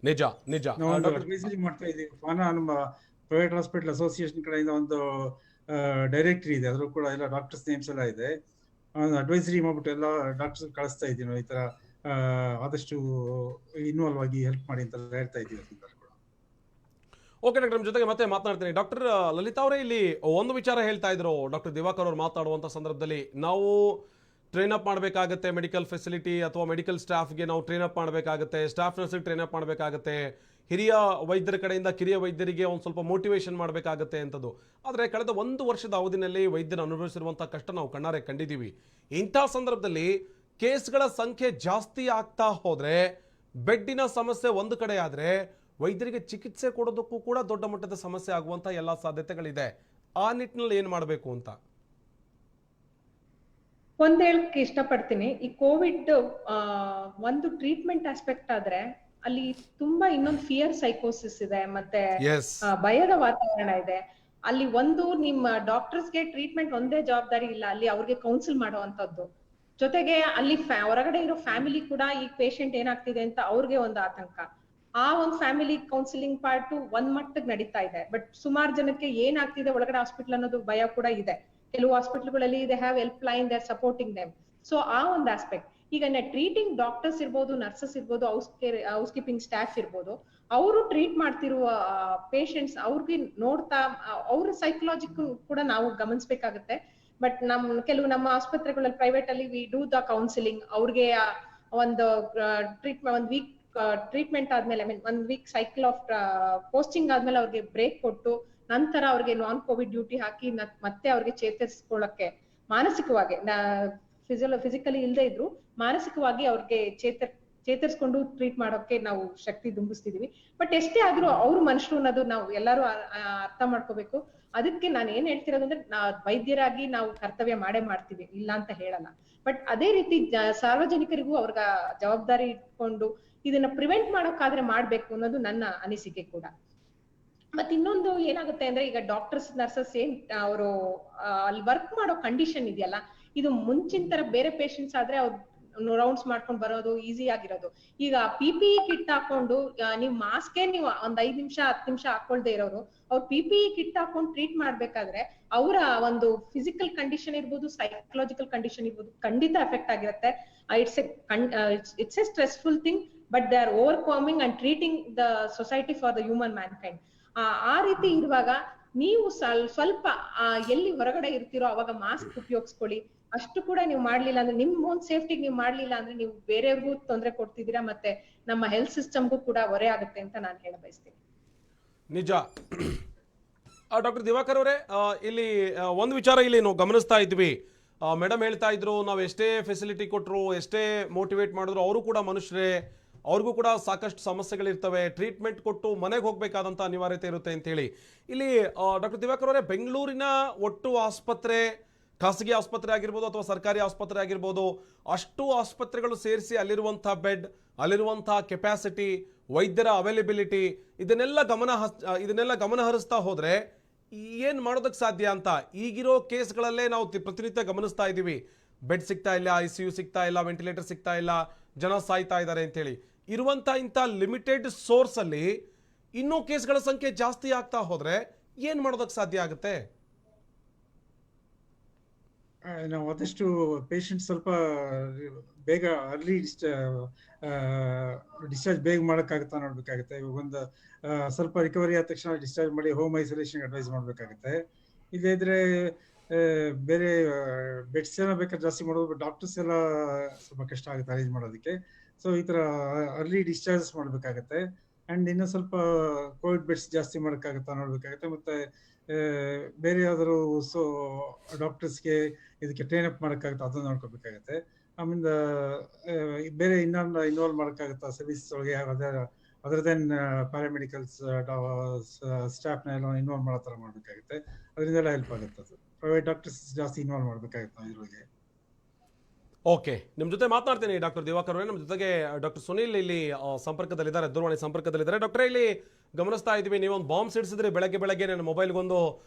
[SPEAKER 1] ನಿಜ ನಿಜ
[SPEAKER 2] ನಾವು ಅಡ್ವೈಸರಿ ಮಾಡ್ತಾ ಇದ್ದೀವಿ. ನಮ್ಮ ಪ್ರೈವೇಟ್ ಹಾಸ್ಪಿಟಲ್ ಅಸೋಸಿಯೇಷನ್ ಕಡೆಯಿಂದ ಒಂದು ಡೈರೆಕ್ಟರಿ ಇದೆ, ಅದ್ರೂ ಕೂಡ ಎಲ್ಲ ಡಾಕ್ಟರ್ಸ್ ನೇಮ್ಸ್ ಎಲ್ಲ ಇದೆ. ಅಡ್ವೈಸರಿ ಮಾಡ್ಬಿಟ್ಟು ಎಲ್ಲ ಡಾಕ್ಟರ್ಸ್ ಕಳಿಸ್ತಾ ಇದ್ದೀವಿ ನಾವು. ಈ ತರ ಆದಷ್ಟು ಇನ್ವಾಲ್ವ್ ಆಗಿ ಹೆಲ್ಪ್ ಮಾಡಿ ಅಂತ ಹೇಳ್ತಾ ಇದ್ದೀವಿ.
[SPEAKER 1] ಓಕೆ ಡಾಕ್ಟರ್, ನಿಮ್ಮ ಜೊತೆಗೆ ಮತ್ತೆ ಮಾತನಾಡ್ತೀನಿ. ಡಾಕ್ಟರ್ ಲಲಿತಾ ಅವರೇ, ಇಲ್ಲಿ ಒಂದು ವಿಚಾರ ಹೇಳ್ತಾ ಇದ್ರು ಡಾಕ್ಟರ್ ದಿವಾಕರ್ ಅವರು ಮಾತಾಡುವಂಥ ಸಂದರ್ಭದಲ್ಲಿ, ನಾವು ಟ್ರೈನ್ ಅಪ್ ಮಾಡಬೇಕಾಗುತ್ತೆ ಮೆಡಿಕಲ್ ಫೆಸಿಲಿಟಿ ಅಥವಾ ಮೆಡಿಕಲ್ ಸ್ಟಾಫ್ಗೆ ನಾವು ಟ್ರೈನ್ ಅಪ್ ಮಾಡಬೇಕಾಗುತ್ತೆ, ಸ್ಟಾಫ್ ನರ್ಸ್ಗೆ ಟ್ರೈನ್ ಅಪ್ ಮಾಡಬೇಕಾಗುತ್ತೆ, ಹಿರಿಯ ವೈದ್ಯರ ಕಡೆಯಿಂದ ಕಿರಿಯ ವೈದ್ಯರಿಗೆ ಒಂದು ಸ್ವಲ್ಪ ಮೋಟಿವೇಶನ್ ಮಾಡಬೇಕಾಗುತ್ತೆ ಅಂತದ್ದು. ಆದರೆ ಕಳೆದ 1 ವರ್ಷದ ಅವಧಿನಲ್ಲಿ ವೈದ್ಯರು ಅನುಭವಿಸಿರುವಂಥ ಕಷ್ಟ ನಾವು ಕಣ್ಣಾರೆ ಕಂಡಿದ್ದೀವಿ. ಇಂಥ ಸಂದರ್ಭದಲ್ಲಿ ಕೇಸ್ಗಳ ಸಂಖ್ಯೆ ಜಾಸ್ತಿ ಆಗ್ತಾ ಹೋದರೆ, ಬೆಡ್ಡಿನ ಸಮಸ್ಯೆ ಒಂದು ಕಡೆ ಆದರೆ ವೈದ್ಯರಿಗೆ ಚಿಕಿತ್ಸೆ ಕೊಡೋದಕ್ಕೂ ಕೂಡ ದೊಡ್ಡ ಮಟ್ಟದ ಸಮಸ್ಯೆ ಆಗುವಂಥ ಎಲ್ಲ ಸಾಧ್ಯತೆಗಳಿದೆ. ಆ ನಿಟ್ಟಿನಲ್ಲಿ ಏನು ಮಾಡಬೇಕು ಅಂತ
[SPEAKER 3] ಒಂದ್ ಹೇಳಕ್ಕೆ ಇಷ್ಟಪಡ್ತೀನಿ. ಈ ಕೋವಿಡ್ ಒಂದು ಟ್ರೀಟ್ಮೆಂಟ್ ಆಸ್ಪೆಕ್ಟ್ ಆದ್ರೆ ಅಲ್ಲಿ ತುಂಬಾ ಇನ್ನೊಂದು ಫಿಯರ್ ಸೈಕೋಸಿಸ್ ಇದೆ, ಮತ್ತೆ ಭಯದ ವಾತಾವರಣ ಇದೆ. ಅಲ್ಲಿ ಒಂದು ನಿಮ್ಮ ಡಾಕ್ಟರ್ಸ್ಗೆ ಟ್ರೀಟ್ಮೆಂಟ್ ಒಂದೇ ಜವಾಬ್ದಾರಿ ಇಲ್ಲ, ಅಲ್ಲಿ ಅವ್ರಿಗೆ ಕೌನ್ಸಿಲ್ ಮಾಡುವಂತದ್ದು. ಜೊತೆಗೆ ಅಲ್ಲಿ ಹೊರಗಡೆ ಇರೋ ಫ್ಯಾಮಿಲಿ ಕೂಡ ಈ ಪೇಷಂಟ್ ಏನಾಗ್ತಿದೆ ಅಂತ ಅವ್ರಿಗೆ ಒಂದು ಆತಂಕ. ಆ ಒಂದು ಫ್ಯಾಮಿಲಿ ಕೌನ್ಸಿಲಿಂಗ್ ಪಾರ್ಟ್ ಒಂದ್ ಮಟ್ಟಿಗೆ ನಡೀತಾ ಇದೆ. ಬಟ್ ಸುಮಾರು ಜನಕ್ಕೆ ಏನಾಗ್ತಿದೆ ಒಳಗಡೆ ಹಾಸ್ಪಿಟಲ್ ಅನ್ನೋದು ಭಯ ಕೂಡ ಇದೆ. ಕೆಲವು ಹಾಸ್ಪಿಟಲ್ಗಳಲ್ಲಿ they have helpline, they are supporting them. So ಆ ಒಂದು ಆಸ್ಪೆಕ್ಟ್. ಈಗ ಟ್ರೀಟಿಂಗ್ ಡಾಕ್ಟರ್ಸ್ ಇರ್ಬೋದು, ನರ್ಸಸ್ ಇರ್ಬೋದು, ಹೌಸ್ ಕೀಪಿಂಗ್ ಸ್ಟಾಫ್ ಇರ್ಬೋದು, ಅವರು ಟ್ರೀಟ್ ಮಾಡ್ತಿರುವ ಪೇಷಂಟ್ಸ್ ಅವ್ರಿಗೆ ನೋಡ್ತಾ ಅವ್ರ ಸೈಕಲಾಜಿಕಲ್ ಕೂಡ ನಾವು ಗಮನಿಸಬೇಕಾಗುತ್ತೆ. ಬಟ್ ಕೆಲವು ನಮ್ಮ ಆಸ್ಪತ್ರೆಗಳಲ್ಲಿ ಪ್ರೈವೇಟ್ ಅಲ್ಲಿ ವಿ ಡೂ ದ ಕೌನ್ಸಿಲಿಂಗ್. ಅವ್ರಿಗೆ ಒಂದು ಟ್ರೀಟ್ಮೆಂಟ್, 1 ವೀಕ್ ಟ್ರೀಟ್ಮೆಂಟ್ ಆದ್ಮೇಲೆ, I mean 1 week cycle of posting ಆದ್ಮೇಲೆ ಅವ್ರಿಗೆ ಬ್ರೇಕ್ ಕೊಟ್ಟು ನಂತರ ಅವ್ರಿಗೆ ನಾನ್ ಕೋವಿಡ್ ಡ್ಯೂಟಿ ಹಾಕಿ ಮತ್ತೆ ಅವ್ರಿಗೆ ಚೇತರಿಸ್ಕೊಳ್ಳಕ್ಕೆ ಮಾನಸಿಕವಾಗಿ, ಫಿಸಿಕಲಿ ಇಲ್ಲದೆ ಇದ್ರು ಮಾನಸಿಕವಾಗಿ ಅವ್ರಿಗೆ ಚೇತರಿಸ್ಕೊಂಡು ಟ್ರೀಟ್ ಮಾಡೋಕೆ ನಾವು ಶಕ್ತಿ ತುಂಬಿಸ್ತಿದೀವಿ. ಬಟ್ ಎಷ್ಟೇ ಆದ್ರೂ ಅವ್ರು ಮನುಷ್ಯರು ಅನ್ನೋದು ನಾವು ಎಲ್ಲರೂ ಅರ್ಥ ಮಾಡ್ಕೋಬೇಕು. ಅದಕ್ಕೆ ನಾನು ಏನ್ ಹೇಳ್ತಿರೋದು ಅಂದ್ರೆ, ವೈದ್ಯರಾಗಿ ನಾವು ಕರ್ತವ್ಯ ಮಾಡ್ತೀವಿ, ಇಲ್ಲ ಅಂತ ಹೇಳಲ್ಲ. ಬಟ್ ಅದೇ ರೀತಿ ಸಾರ್ವಜನಿಕರಿಗೂ ಅವ್ರ ಜವಾಬ್ದಾರಿ ಇಟ್ಕೊಂಡು ಇದನ್ನ ಪ್ರಿವೆಂಟ್ ಮಾಡೋಕ್ಕಾದ್ರೆ ಮಾಡ್ಬೇಕು ಅನ್ನೋದು ನನ್ನ ಅನಿಸಿಕೆ ಕೂಡ. ಮತ್ತೆ ಇನ್ನೊಂದು ಏನಾಗುತ್ತೆ ಅಂದ್ರೆ, ಈಗ ಡಾಕ್ಟರ್ಸ್ ನರ್ಸಸ್ ಏನ್ ಅವರು ಅಲ್ಲಿ ವರ್ಕ್ ಮಾಡೋ ಕಂಡೀಷನ್ ಇದೆಯಲ್ಲ, ಇದು ಮುಂಚಿನ ತರ ಬೇರೆ ಪೇಷಂಟ್ಸ್ ಆದ್ರೆ ಅವ್ರು ರೌಂಡ್ಸ್ ಮಾಡ್ಕೊಂಡು ಬರೋದು ಈಸಿ ಆಗಿರೋದು. ಈಗ PPE ಕಿಟ್ ಹಾಕೊಂಡು ನೀವು ಮಾಸ್ಕೇ ನೀವು ಒಂದ್ 5 ನಿಮಿಷ 10 ನಿಮಿಷ ಹಾಕೊಳ್ದೆ ಇರೋರು ಅವ್ರು PPE ಕಿಟ್ ಹಾಕೊಂಡು ಟ್ರೀಟ್ ಮಾಡ್ಬೇಕಾದ್ರೆ ಅವರ ಒಂದು ಫಿಸಿಕಲ್ ಕಂಡೀಷನ್ ಇರ್ಬೋದು, ಸೈಕಲಾಜಿಕಲ್ ಕಂಡೀಷನ್ ಇರ್ಬೋದು, ಖಂಡಿತ ಎಫೆಕ್ಟ್ ಆಗಿರುತ್ತೆ. It's A stressful thing, but they are overcoming and treating the society for the human Mankind. ಆ ರೀತಿ ಇರುವಾಗ ನೀವು ಸ್ವಲ್ಪ ಎಲ್ಲಿ ಹೊರಗಡೆ ಇರ್ತೀರೋ ಅವಾಗ ಮಾಸ್ಕ್ ಉಪಯೋಗಿಸ್ಕೊಳ್ಳಿ. ಅಷ್ಟು ಕೂಡ ನೀವು ಮಾಡ್ಲಿಲ್ಲ ಅಂದ್ರೆ, ನಿಮ್ ಓನ್ ಸೇಫ್ಟಿಗೆ ನೀವು ಮಾಡ್ಲಿಲ್ಲ ಅಂದ್ರೆ ನೀವು ಬೇರೆಯವ್ರಿಗೂ ತೊಂದರೆ ಕೊಡ್ತಿದ್ದೀರಾ, ಮತ್ತೆ ನಮ್ಮ ಹೆಲ್ತ್ ಸಿಸ್ಟಮ್ಗೂ ಕೂಡ ಹೊರೆ ಆಗುತ್ತೆ ಅಂತ ನಾನು ಹೇಳ ಬಯಸ್ತೀನಿ.
[SPEAKER 1] ನಿಜ. ಡಾಕ್ಟರ್ ದಿವಾಕರ್ ಅವರೇ, ಇಲ್ಲಿ ಒಂದು ವಿಚಾರ ಇಲ್ಲಿ ನಾವು ಗಮನಿಸ್ತಾ ಇದ್ವಿ. ಮೇಡಮ್ ಹೇಳ್ತಾ ಇದ್ರು, ನಾವು ಎಷ್ಟೇ ಫೆಸಿಲಿಟಿ ಕೊಟ್ಟರು, ಎಷ್ಟೇ ಮೋಟಿವೇಟ್ ಮಾಡಿದ್ರು, ಅವರು ಕೂಡ ಮನುಷ್ಯರೇ, ಅವ್ರಿಗೂ ಕೂಡ ಸಾಕಷ್ಟು ಸಮಸ್ಯೆಗಳಿರ್ತವೆ, ಟ್ರೀಟ್ಮೆಂಟ್ ಕೊಟ್ಟು ಮನೆಗೆ ಹೋಗಬೇಕಾದಂಥ ಅನಿವಾರ್ಯತೆ ಇರುತ್ತೆ ಅಂತೇಳಿ. ಇಲ್ಲಿ ಡಾಕ್ಟರ್ ದಿವಾಕರ್ ಅವರೇ, ಬೆಂಗಳೂರಿನ ಒಟ್ಟು ಆಸ್ಪತ್ರೆ, ಖಾಸಗಿ ಆಸ್ಪತ್ರೆ ಆಗಿರ್ಬೋದು ಅಥವಾ ಸರ್ಕಾರಿ ಆಸ್ಪತ್ರೆ ಆಗಿರ್ಬೋದು, ಅಷ್ಟು ಆಸ್ಪತ್ರೆಗಳು ಸೇರಿಸಿ ಅಲ್ಲಿರುವಂಥ ಬೆಡ್, ಅಲ್ಲಿರುವಂಥ ಕೆಪಾಸಿಟಿ, ವೈದ್ಯರ ಅವೈಲೇಬಿಲಿಟಿ, ಇದನ್ನೆಲ್ಲ ಗಮನ ಹರಿಸ್ತಾ ಹೋದರೆ ಏನು ಮಾಡೋದಕ್ಕೆ ಸಾಧ್ಯ ಅಂತ ಈಗಿರೋ ಕೇಸ್ಗಳಲ್ಲೇ ನಾವು ಪ್ರತಿನಿತ್ಯ ಗಮನಿಸ್ತಾ ಇದ್ದೀವಿ. ಬೆಡ್ ಸಿಗ್ತಾ ಇಲ್ಲ, ICU ಸಿಗ್ತಾ ಇಲ್ಲ, ವೆಂಟಿಲೇಟರ್ ಸಿಗ್ತಾ ಇಲ್ಲ, ಜನ ಸಾಯ್ತಾ ಇದ್ದಾರೆ ಅಂತೇಳಿ. ಇರುವಂಥ ಇಂಥ ಲಿಮಿಟೆಡ್ ಸೋರ್ಸಲ್ಲಿ ಇನ್ನೂ ಕೇಸ್ಗಳ ಸಂಖ್ಯೆ ಜಾಸ್ತಿ ಆಗ್ತಾ ಹೋದರೆ ಏನು ಮಾಡೋದಕ್ಕೆ ಸಾಧ್ಯ ಆಗುತ್ತೆ?
[SPEAKER 2] ನಾವು ಆದಷ್ಟು ಪೇಷಂಟ್ ಸ್ವಲ್ಪ ಬೇಗ ಅರ್ಲಿ ಡಿಸ್ಚಾರ್ಜ್ ಬೇಗ ಮಾಡೋಕ್ಕಾಗುತ್ತಾ ನೋಡ್ಬೇಕಾಗುತ್ತೆ. ಇವಾಗ ಒಂದು ಸ್ವಲ್ಪ ರಿಕವರಿ ಆದ ತಕ್ಷಣ ಡಿಸ್ಚಾರ್ಜ್ ಮಾಡಿ ಹೋಮ್ ಐಸೋಲೇಷನ್ ಅಡ್ವೈಸ್ ಮಾಡಬೇಕಾಗುತ್ತೆ. ಇಲ್ಲೇ ಇದ್ರೆ ಬೇರೆ ಬೆಡ್ಸ್ ಎಲ್ಲ ಬೇಕಾದ್ರೆ ಜಾಸ್ತಿ ಮಾಡೋದು, ಡಾಕ್ಟರ್ಸ್ ಎಲ್ಲ ಸ್ವಲ್ಪ ಕಷ್ಟ ಆಗುತ್ತೆ ಅರೇಂಜ್ ಮಾಡೋದಕ್ಕೆ. ಸೊ ಈ ತರ ಅರ್ಲಿ ಡಿಸ್ಚಾರ್ಜ್ ಮಾಡಬೇಕಾಗತ್ತೆ. ಅಂಡ್ ಇನ್ನು ಸ್ವಲ್ಪ ಕೋವಿಡ್ ಬೆಡ್ಸ್ ಜಾಸ್ತಿ ಮಾಡೋಕ್ಕಾಗುತ್ತಾ ನೋಡ್ಬೇಕಾಗುತ್ತೆ. ಮತ್ತೆ ಬೇರೆ ಯಾವ್ದಾದ್ರು ಡಾಕ್ಟರ್ಸ್ಗೆ ಇದಕ್ಕೆ ಟ್ರೈನ್ ಅಪ್ ಮಾಡೋಕ್ಕಾಗುತ್ತೆ, ಅದನ್ನ ನೋಡ್ಕೋಬೇಕಾಗತ್ತೆ. ಆಮೇಲೆ ಬೇರೆ ಇನ್ನೊಂದು ಇನ್ವಾಲ್ವ್ ಮಾಡೋಕ್ಕಾಗುತ್ತಾ ಸರ್ವಿಸ್ ಒಳಗೆ, ಅದರ್ ದೆನ್ ಪ್ಯಾರಾಮೆಡಿಕಲ್ಸ್ ಸ್ಟಾಫ್ನ ಎಲ್ಲ ಇನ್ವಾಲ್ವ್ ಮಾಡೋ ಥರ ಮಾಡಬೇಕಾಗುತ್ತೆ. ಅದರಿಂದೆಲ್ಲ ಹೆಲ್ಪ್ ಆಗುತ್ತೆ. ಅದು ಪ್ರೈವೇಟ್ ಡಾಕ್ಟರ್ಸ್ ಜಾಸ್ತಿ ಇನ್ವಾಲ್ವ್ ಮಾಡಬೇಕಾಗುತ್ತೆ ಇದ್ರೊಳಗೆ.
[SPEAKER 1] ಓಕೆ, ನಿಮ್ಮ ಜೊತೆ ಮಾತನಾಡ್ತೀನಿ ಡಾಕ್ಟರ್ ದಿವಾಕರ್ ಅವರೇ. ನಮ್ಮ ಜೊತೆಗೆ ಡಾಕ್ಟರ್ ಸುನೀಲ್ ಇಲ್ಲಿ ಸಂಪರ್ಕದಲ್ಲಿದ್ದಾರೆ, ದೂರವಾಣಿ ಸಂಪರ್ಕದಲ್ಲಿದ್ದಾರೆ. ಡಾಕ್ಟರ್, ಇಲ್ಲಿ ಗಮನಿಸ್ತಾ ಇದ್ದೀವಿ, ನೀವೊಂದು ಬಾಂಬ್ ಸಿಡಿಸಿದ್ರೆ ಬೆಳಗ್ಗೆ ನನ್ನ ಮೊಬೈಲ್ಗೊಂದು